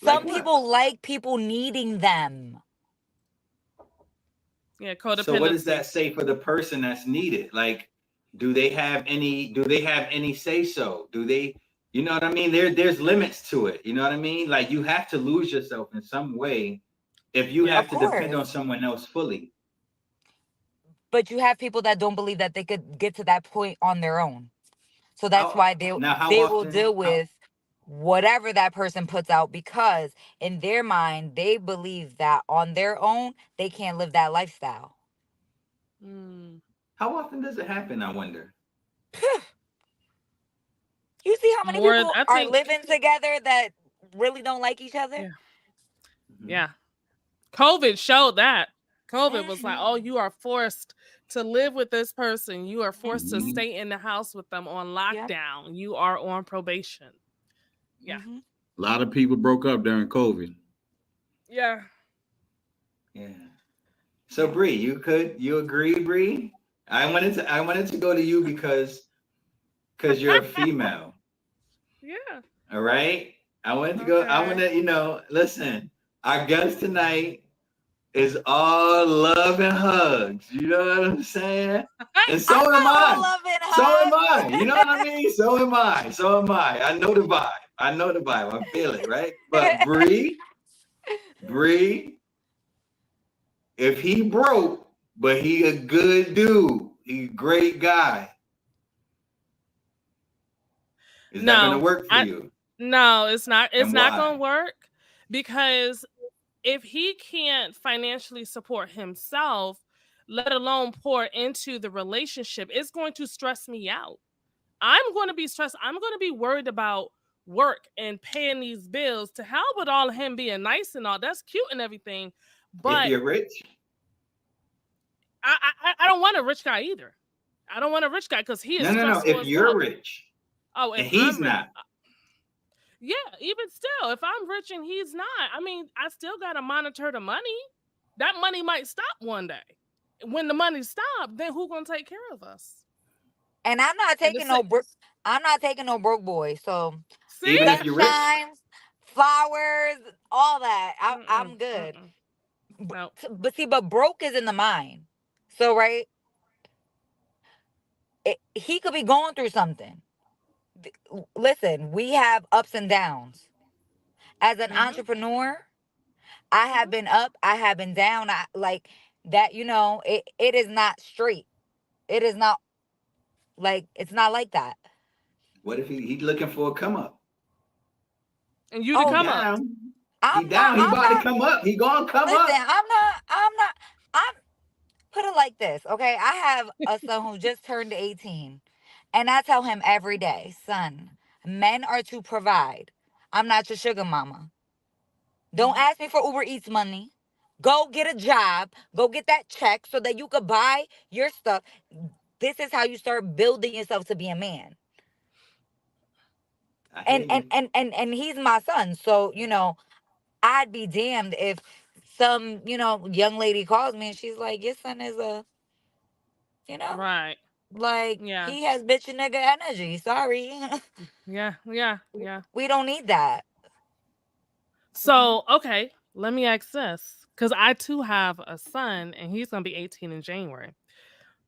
Like Some what? people like people needing them. Yeah, So what does codependency. that say for the person that's needed? Like, do they have any say so? Do they, you know what I mean? There's limits to it. You know what I mean? Like you have to lose yourself in some way if you Yeah. Of have to depend on course. someone else fully. But you have people that don't believe that they could get to that point on their own. So that's How why now how they will often deal how with whatever that person puts out, because in their mind they believe that on their own they can't live that lifestyle. Mm. how often does it happen, I wonder? You see how many More, people I are think. living together that really don't like each other? Yeah. Mhm. Yeah. COVID showed that. COVID was like, oh, Hmm. you are forced to live with this person. You are Hmm. forced to Mhm. stay in the house with them on Yep. lockdown. You are on probation. Yeah. Hmm. A lot of people broke up during COVID. Yeah. Yeah. So Yeah. Bree, you agree, Bree? I wanted to go to you because you're a female. Yeah. All right. I wanted to go. I want Okay. to, listen, our guest tonight is all love and hugs. You know what I'm saying? And I'm so am not all I. love and So am hugs. I. You know what I mean? So am I. So am I. I know the vibe. I know the vibe. I feel it, right? But Bree, if he broke, but he a good dude, he a great guy, is that gonna No, work for I you? no, it's not. It's And not gonna why? work because if he can't financially support himself, let alone pour into the relationship, it's going to stress me out. I'm going to be stressed. I'm going to be worried about work and paying these bills. To hell with all of him being nice and all. That's cute and everything, If but you're rich? I don't want a rich guy either. I don't want a rich guy because he is No, no, no. stressful If as you're well. rich Oh, and if he's I'm rich, not, yeah. Even still, if I'm rich and he's not, I mean, I still gotta monitor the money. That money might stop one day. When the money stops, then who gonna take care of us? And I'm not And the taking no broke. I'm not taking no broke boy. So see, even if you're rich, sunshines, flowers, all that. mm-mm, I'm good. mm-mm. No. But see, but broke is in the mind. So right, he could be going through something. Listen, we have ups and downs. As an Mm-hmm, entrepreneur, I have mm-hmm. been up, I have been down. I like that. It is not straight. It is not like it's not like that. what if he's looking for a come up? And you to He Oh, come up. down. He I'm not. down. He I'm about to not. come up. He gonna come Listen, up. I'm not. I'm not. I'm. put it like this, okay? I have a son who just turned 18, and I tell him every day, son, men are to provide. I'm not your sugar mama. Don't ask me for Uber Eats money. Go get a job. Go get that check so that you could buy your stuff. This is how you start building yourself to be a man. I hear you. And he's my son. So, you know, I'd be damned if some, you know, young lady calls me and she's like, your son is a, you know, Right. like Yeah. he has bitch and nigga energy. Sorry. Yeah. Yeah. We don't need that. So, okay, let me ask this because I too have a son and he's going to be 18 in January.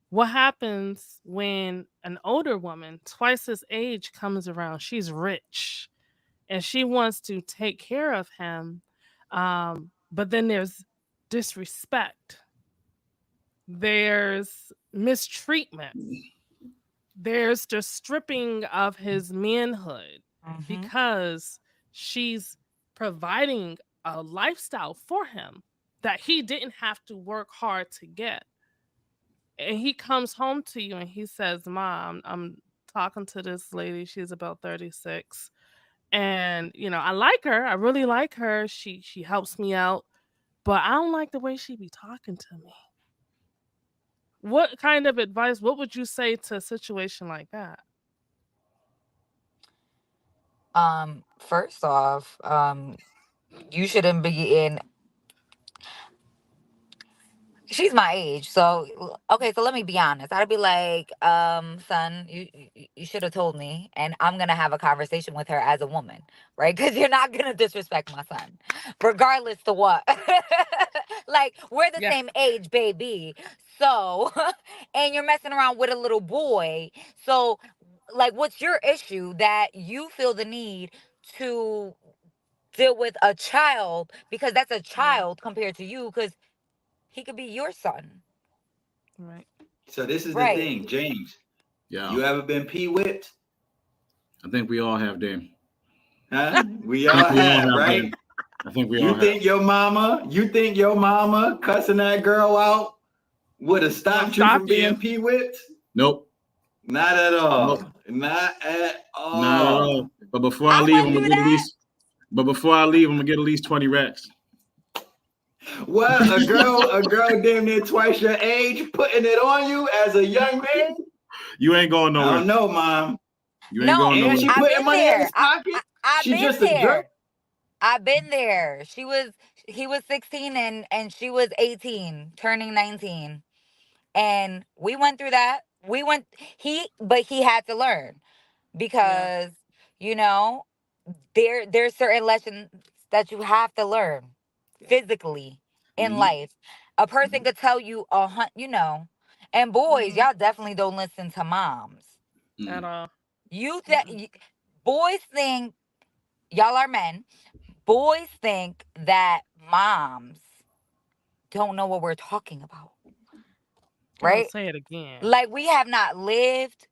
What happens when an older woman, twice his age, comes around? She's rich and she wants to take care of him. But then there's disrespect, there's mistreatment, there's the stripping of his manhood Mhm. because she's providing a lifestyle for him that he didn't have to work hard to get. And he comes home to you and he says, Mom, I'm talking to this lady. She's about 36. And, you know, I like her. I really like her. She helps me out. But I don't like the way she be talking to me. What kind of advice, what would you say to a situation like that? First off, you shouldn't be in. She's my age, so okay. So let me be honest. I'd be like, son, you should have told me, and I'm gonna have a conversation with her as a woman, right? Because you're not gonna disrespect my son, regardless to what. Like we're the Yeah. same age, baby. So, and you're messing around with a little boy. So, like, what's your issue that you feel the need to deal with a child because that's a Yeah. child compared to you? Because he could be your son. Right. So this is the Right. thing, James. Yeah, You ever been pee-whipped? I think we all have them. Huh? We I all think we all have, have right? them. I think we all You have. think your mama cussing that girl out would have stopped you Stop from being you. pee-whipped? Nope, Not at all. nope, Not at not at all. all. But before I I leave, I'm wouldn't gonna do get at that. least. But before I leave, I'm gonna get at least 20 racks. What, a girl damn near twice your age putting it on you as a young man? You ain't going I nowhere. don't know, Mom. You ain't No, going And nowhere. she I've putting been money in there. his pocket? I've She been just a girl. there. I've been there. He was 16 and she was 18, turning 19. And we went through that. But he had to learn Yeah. because, you know, there's certain lessons that you have to learn physically in Mhm. life. A person could tell you you know, and boys, Mhm. y'all definitely don't listen to moms. At Mm. all. Boys think y'all are men. Boys think that moms don't know what we're talking about, Oh, right? say it again. Like we have not lived.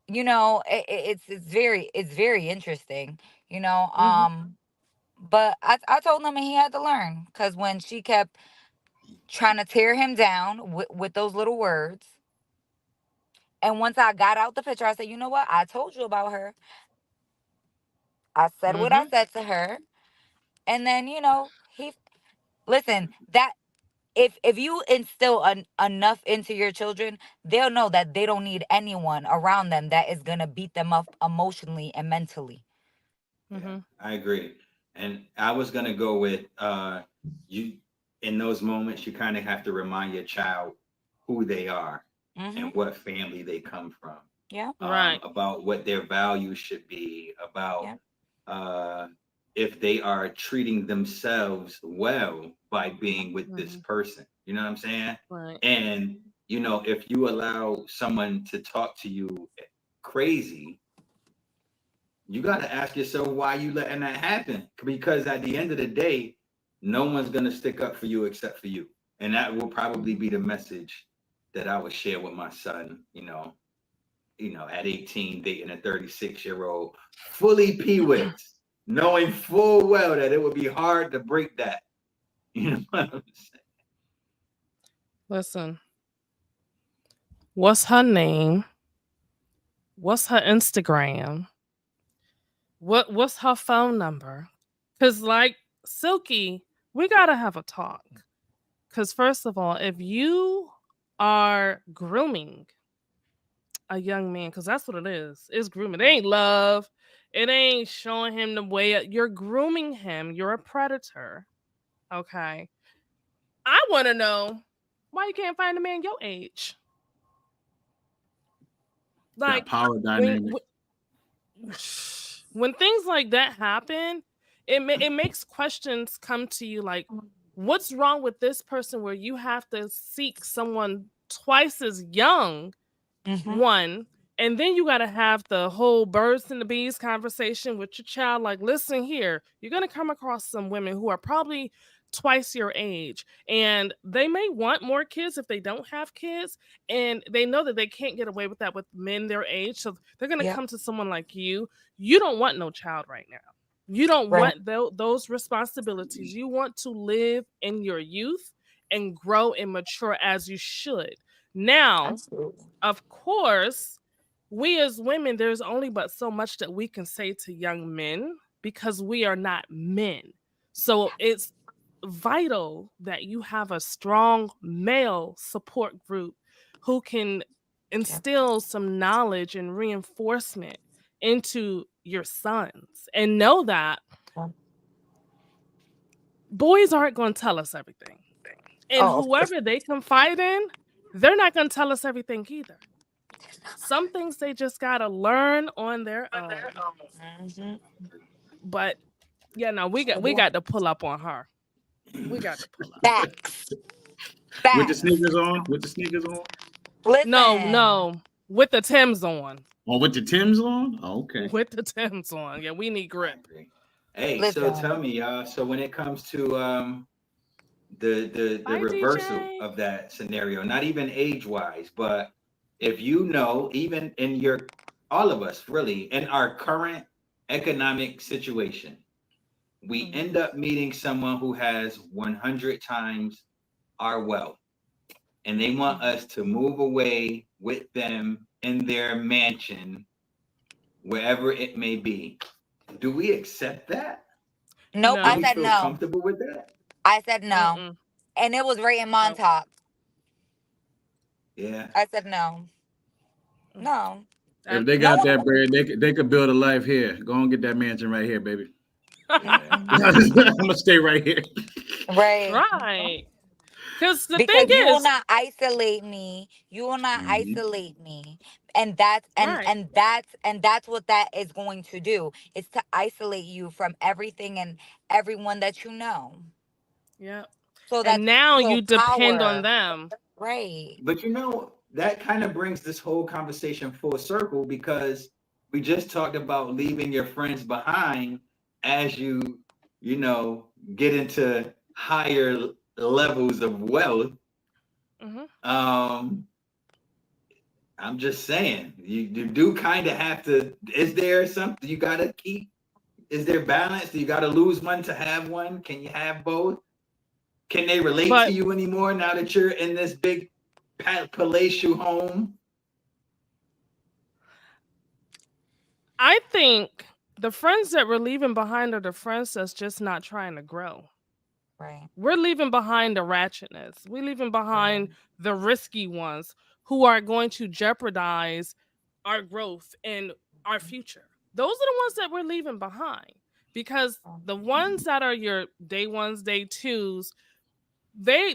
You know, it's very interesting. You know, Mhm. but I told him he had to learn because when she kept trying to tear him down with those little words, and once I got out the picture, I said, you know what? I told you about her. I said what I Mhm. said to her, and then you know listen that if you instill enough into your children, they'll know that they don't need anyone around them that is gonna beat them up emotionally and mentally. Yeah, Mhm. I agree. And I was gonna go with you in those moments you kind of have to remind your child who they are Mm-hmm. and what family they come from, Yeah. Right. about what their values should be, about Yeah. uh, if they are treating themselves well by being with this Mhm. person. You know what I'm saying? Right. And you know, if you allow someone to talk to you crazy, you got to ask yourself why you letting that happen. Because at the end of the day, no one's gonna stick up for you except for you, and that will probably be the message that I would share with my son. At 18, dating a 36-year-old, fully peewit, knowing full well that it would be hard to break that. You know what I'm saying? Listen, what's her name? What's her Instagram? What's her phone number? Cause like Silky, we gotta have a talk. Cause first of all, if you are grooming a young man, because that's what it is, it's grooming. It ain't love. It ain't showing him the way. You're grooming him. You're a predator. Okay. I want to know why you can't find a man your age. That Like power dynamic. when things like that happen, it makes questions come to you like, what's wrong with this person where you have to seek someone twice as young, one, and then you got to have the whole birds and the bees conversation with your child. Like, listen here, you're going to come across some women who are probably twice your age, and they may want more kids if they don't have kids, and they know that they can't get away with that with men their age, so they're going to Yep. come to someone like you. You don't want no child right now. You don't Right. want those responsibilities. You want to live in your youth and grow and mature as you should. Now, Absolutely. of course, we as women, there's only but so much that we can say to young men because we are not men. So it's vital that you have a strong male support group who can instill some knowledge and reinforcement into your sons and know that Yeah. boys aren't going to tell us everything. And Oh, whoever they confide in, they're not going to tell us everything either. Some things they just got to learn on their own. mhm. But yeah, no, we got to pull up on her. We got to pull up. Facts. With the Facts. sneakers on? With the sneakers on? Listen. No, with the Timbs on. Or with the Timbs on? Oh, okay. With the Timbs on. Yeah, we need I grip. agree. Hey, Listen. so tell me, y'all. So when it comes to the Bye, reversal DJ. of that scenario, not even age wise, but if you know, even in your all of us really in our current economic situation, we end up meeting someone who has 100 times our wealth, and they want us to move away with them in their mansion, wherever it may be. Do we accept that? Nope. No. Do I we said feel no. comfortable with that? I said no. Mm-mm. And it was right in Montauk. Yeah. I said no. No. If they got that bread, they could build a life here. Go and get that mansion right here, baby. Yeah. I'm gonna stay right here. Right. Right. Because the Because thing you will is, not isolate me. You will not Mhm. isolate me. And that's and that's what that is going to do. It's to isolate you from everything and everyone that you know. yeah. So that's And now so you depend power. on them. Right. But you know, that kind of brings this whole conversation full circle, because we just talked about leaving your friends behind as you know, get into higher levels of wealth. Mhm. I'm just saying, you do kind of have to. Is there something you got to keep? Is there balance? Do you got to lose one to have one? Can you have both? Can they relate But to you anymore now that you're in this big palatial home? I think the friends that we're leaving behind are the friends that's just not trying to grow. Right. We're leaving behind the ratchetness. We're leaving behind the risky ones who are going to jeopardize our growth and our future. Those are the ones that we're leaving behind, because the ones that are your day ones, day twos, they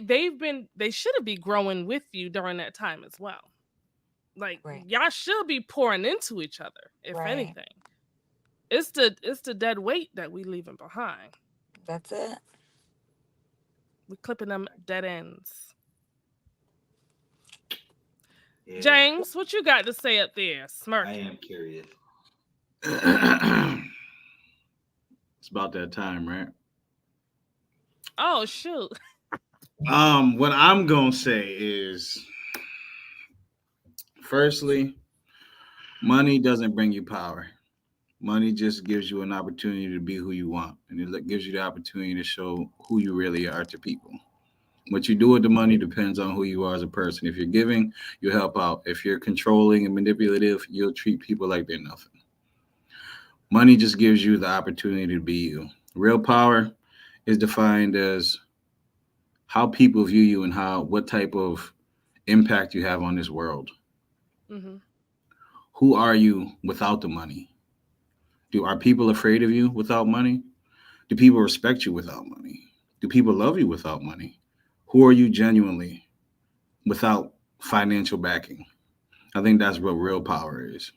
should be growing with you during that time as well. Like, Right. y'all should be pouring into each other, if Right. anything. It's the dead weight that we leaving behind. That's it. We're clipping them dead ends. Yeah, James, what you got to say up there? I Smirking. am curious. It's about that time, right? Oh shoot. What I'm gonna say is, firstly, money doesn't bring you power. Money just gives you an opportunity to be who you want, and it gives you the opportunity to show who you really are to people. What you do with the money depends on who you are as a person. If you're giving, you help out. If you're controlling and manipulative, you'll treat people like they're nothing. Money just gives you the opportunity to be you. Real power is defined as how people view you and how what type of impact you have on this world. Mm-hmm. Who are you without the money? Do are people afraid of you without money? Do people respect you without money? Do people love you without money? Who are you genuinely without financial backing? I think that's what real power is.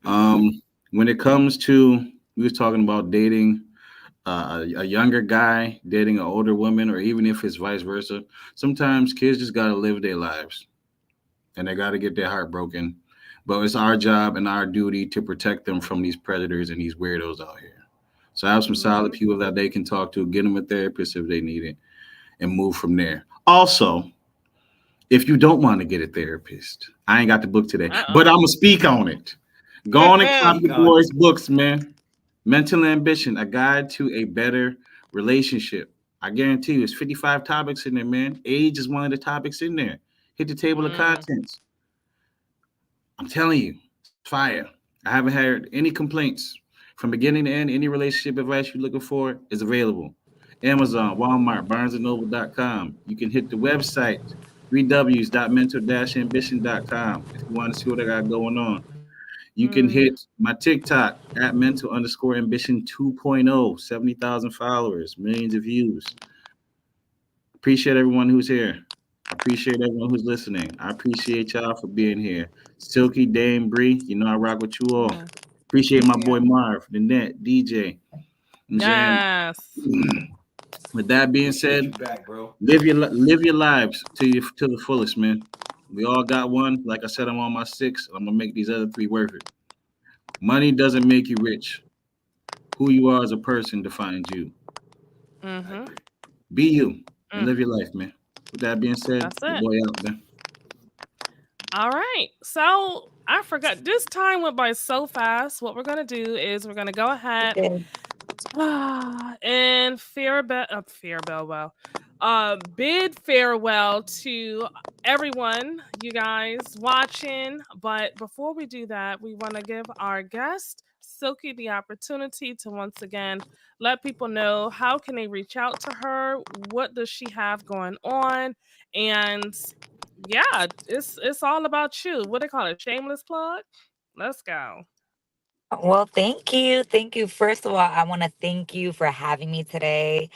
When it comes to we was talking about dating a younger guy dating an older woman, or even if it's vice versa. Sometimes kids just gotta live their lives and they gotta get their heart broken. But it's our job and our duty to protect them from these predators and these weirdos out here. So have some solid Mm-hmm. people that they can talk to, get them a therapist if they need it, and move from there. Also, if you don't want to get a therapist, I ain't got the book today, but Uh-oh. I'm gonna speak on it. Go on and cop Speak the on it. boys' books, man. Mental Ambition, a guide to a better relationship. I guarantee you, it's 55 topics in there, man. Age is one of the topics in there. Hit the table of Mm. contents. I'm telling you, it's fire. I haven't heard any complaints from beginning to end. Any relationship advice you're looking for is available. Amazon, Walmart, BarnesandNoble.com. You can hit the website, 3ws.mental-ambition.com if you want to see what I got going on. You can Mm. hit my TikTok at mental underscore ambition 2.0, 70,000 followers, millions of views. Appreciate everyone who's here. I appreciate everyone who's listening. I appreciate y'all for being here. Silky, Dame, Bree, you know I rock with you all. Yeah. Appreciate my boy Yeah. Marv, the net, DJ. And Jan. Yes. With that being Appreciate said, you back, bro. live your lives to the fullest, man. We all got one. Like I said, I'm on my six. I'm gonna make these other three worth it. Money doesn't make you rich. Who you are as a person defines you. I Mm-hmm. agree. Be you and Mm. live your life, man. With that being said, That's your it. boy out, man. All right. So I forgot. This time went by so fast. What we're gonna do is we're gonna go ahead Okay. and bid farewell to everyone, you guys watching. But before we do that, we want to give our guest Silky the opportunity to once again let people know how can they reach out to her, what does she have going on, and yeah, it's all about you. What they call it, shameless plug. Let's go. Well, thank you. Thank you. First of all, I want to thank you for having me today.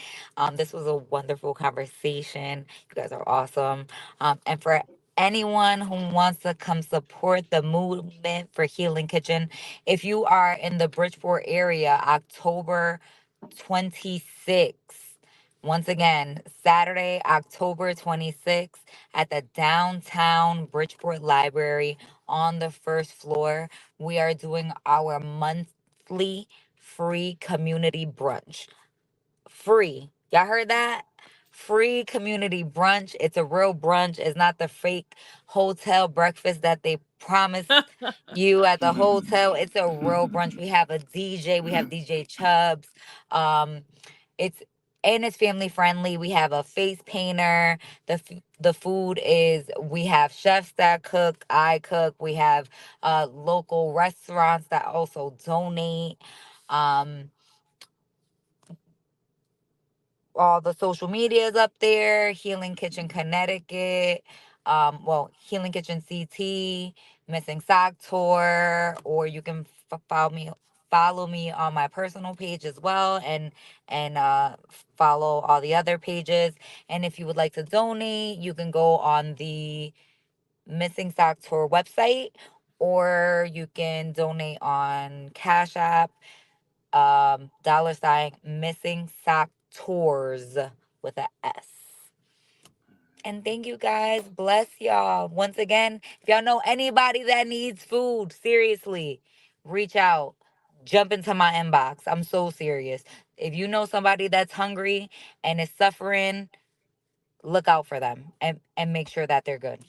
This was a wonderful conversation. You guys are awesome. And for anyone who wants to come support the movement for Healing Kitchen, if you are in the Bridgeport area, October 26th. Once again, Saturday, October 26th at the downtown Bridgeport Library on the first floor. We are doing our monthly free community brunch. Free. Y'all heard that? Free community brunch. It's a real brunch. It's not the fake hotel breakfast that they promise you at the hotel. It's a real brunch. We have a DJ. We have DJ Chubbs. Um, it's and it's family friendly. We have a face painter. The food is, we have chefs that cook. I cook. We have local restaurants that also donate. Um, all the social medias up there, Healing Kitchen Connecticut, Healing Kitchen CT, Missing Sock Tour, or you can follow me on my personal page as well, and follow all the other pages. And if you would like to donate, you can go on the Missing Sock Tour website, or you can donate on Cash App, $ Missing Sock Tours with a S. And thank you guys. Bless y'all. Once again, if y'all know anybody that needs food, seriously, reach out. Jump into my inbox. I'm so serious. If you know somebody that's hungry and is suffering, look out for them and make sure that they're good.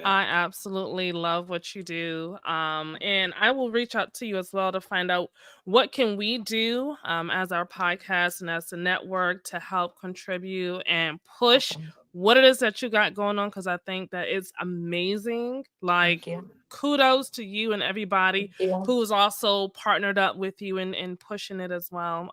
I absolutely love what you do. And I will reach out to you as well to find out what can we do as our podcast and as a network to help contribute and push Awesome. what it is that you got going on, because I think that it's amazing. Like, Thank you. kudos to you and everybody Thank you. who's also partnered up with you and pushing it as well.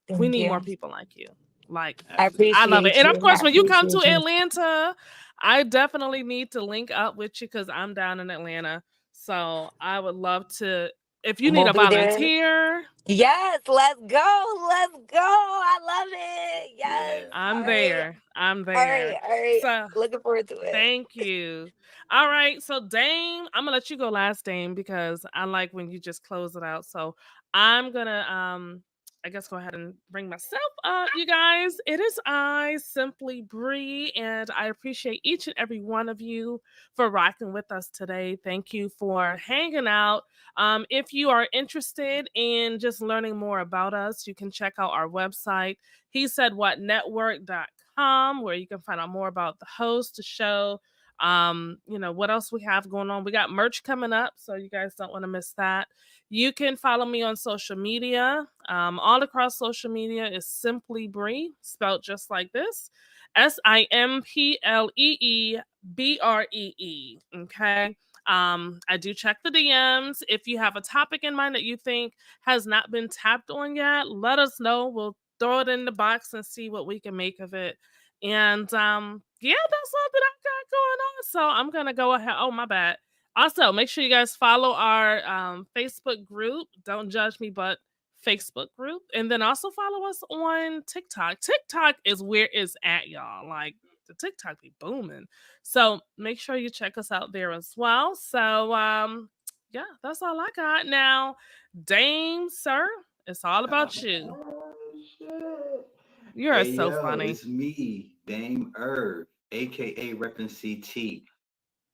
We Thank need more you. people like you. Like, I I love it. appreciate And of you. course, I when you come to appreciate you. Atlanta, I definitely need to link up with you because I'm down in Atlanta. So I would love to, if you need We'll a be there. volunteer, Yes, let's go. Let's go. I love it. Yes. Yeah. I'm All right. there. I'm All there. right. All right. So Looking forward to it. thank you. All right. So Dame, I'm gonna let you go last, Dame, because I like when you just close it out. So I'm gonna I guess go ahead and bring myself up, you guys. It is I, Simply Bree, and I appreciate each and every one of you for rocking with us today. Thank you for hanging out. If you are interested in just learning more about us, you can check out our website, hesaidwhatnetwork.com, where you can find out more about the host, the show, what else we have going on. We got merch coming up, so you guys don't want to miss that. You can follow me on social media. All across social media is Simply Bree, spelled just like this, SIMPLEEBREE. Okay. I do check the DMs. If you have a topic in mind that you think has not been tapped on yet, let us know. We'll throw it in the box and see what we can make of it. And yeah, that's all that I got going on. So I'm gonna go ahead. Oh, my bad. Also, make sure you guys follow our Facebook group. Don't judge me, but Facebook group. And then also follow us on TikTok. TikTok is where it's at, y'all. Like, the TikTok be booming. So make sure you check us out there as well. So yeah, that's all I got. Now, Dame, sir, it's all about you. Oh, shit. You are Hey, so yo, funny. it's me, Dame Irv, aka Reppin' CT.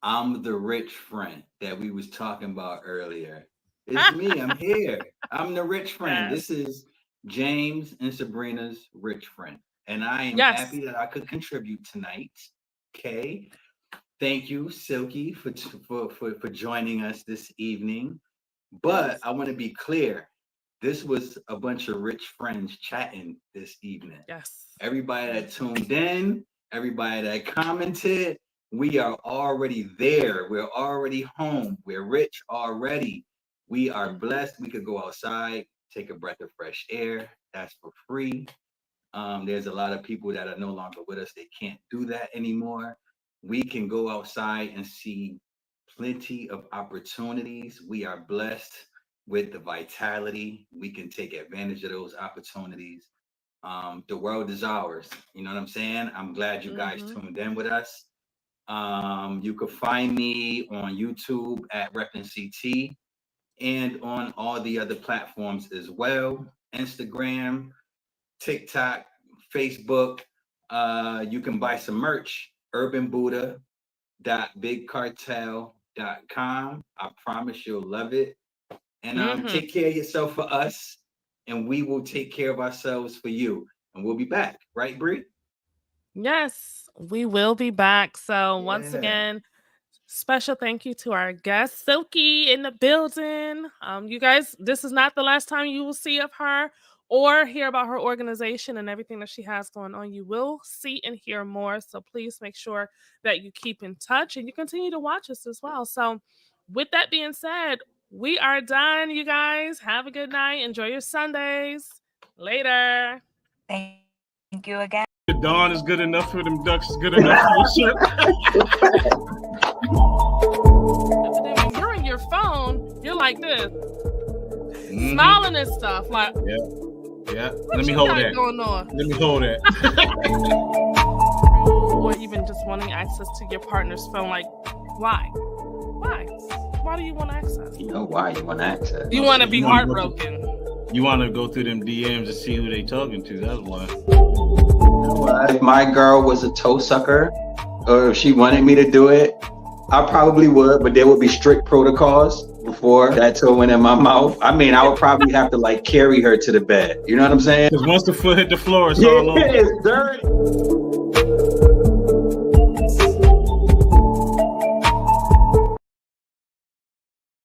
I'm the rich friend that we was talking about earlier. It's me. I'm here. I'm the rich friend. Yes. This is James and Sabrina's rich friend, and I am Yes. happy that I could contribute tonight. Okay. Thank you, Silky, for joining us this evening. But I want to be clear. This was a bunch of rich friends chatting this evening. Yes. Everybody that tuned in, everybody that commented, we are already there. We're already home. We're rich already. We are blessed. We could go outside, take a breath of fresh air. That's for free. There's a lot of people that are no longer with us. They can't do that anymore. We can go outside and see plenty of opportunities. We are blessed with the vitality. We can take advantage of those opportunities. The world is ours. You know what I'm saying? I'm glad you guys tuned in with us. You can find me on YouTube at Reppin' CT and on all the other platforms as well. Instagram, TikTok, Facebook. You can buy some merch, urbanbuddha.bigcartel.com. I promise you'll love it. And take care of yourself for us, and we will take care of ourselves for you. And we'll be back, right, Bree? Yes, we will be back. So once again, special thank you to our guest, Silky, in the building. You guys, this is not the last time you will see of her or hear about her organization and everything that she has going on. You will see and hear more. So please make sure that you keep in touch and you continue to watch us as well. So with that being said, we are done, you guys. Have a good night. Enjoy your Sundays. Later. Thank you again. The dawn is good enough for them ducks. Is good enough for the ship. When you're in your phone, you're like this, smiling and stuff. Like, yeah. Let me hold that. Going on? Let me hold that. Or even just wanting access to your partner's phone. Like, why? Why do you want access? You know why you want access. You want to be heartbroken. You want to go through them DMs to see who they talking to. That's why. If my girl was a toe sucker, or if she wanted me to do it, I probably would, but there would be strict protocols before that toe went in my mouth. I mean, I would probably have to like carry her to the bed. You know what I'm saying? Because once the foot hit the floor, it's all over. It's dirty.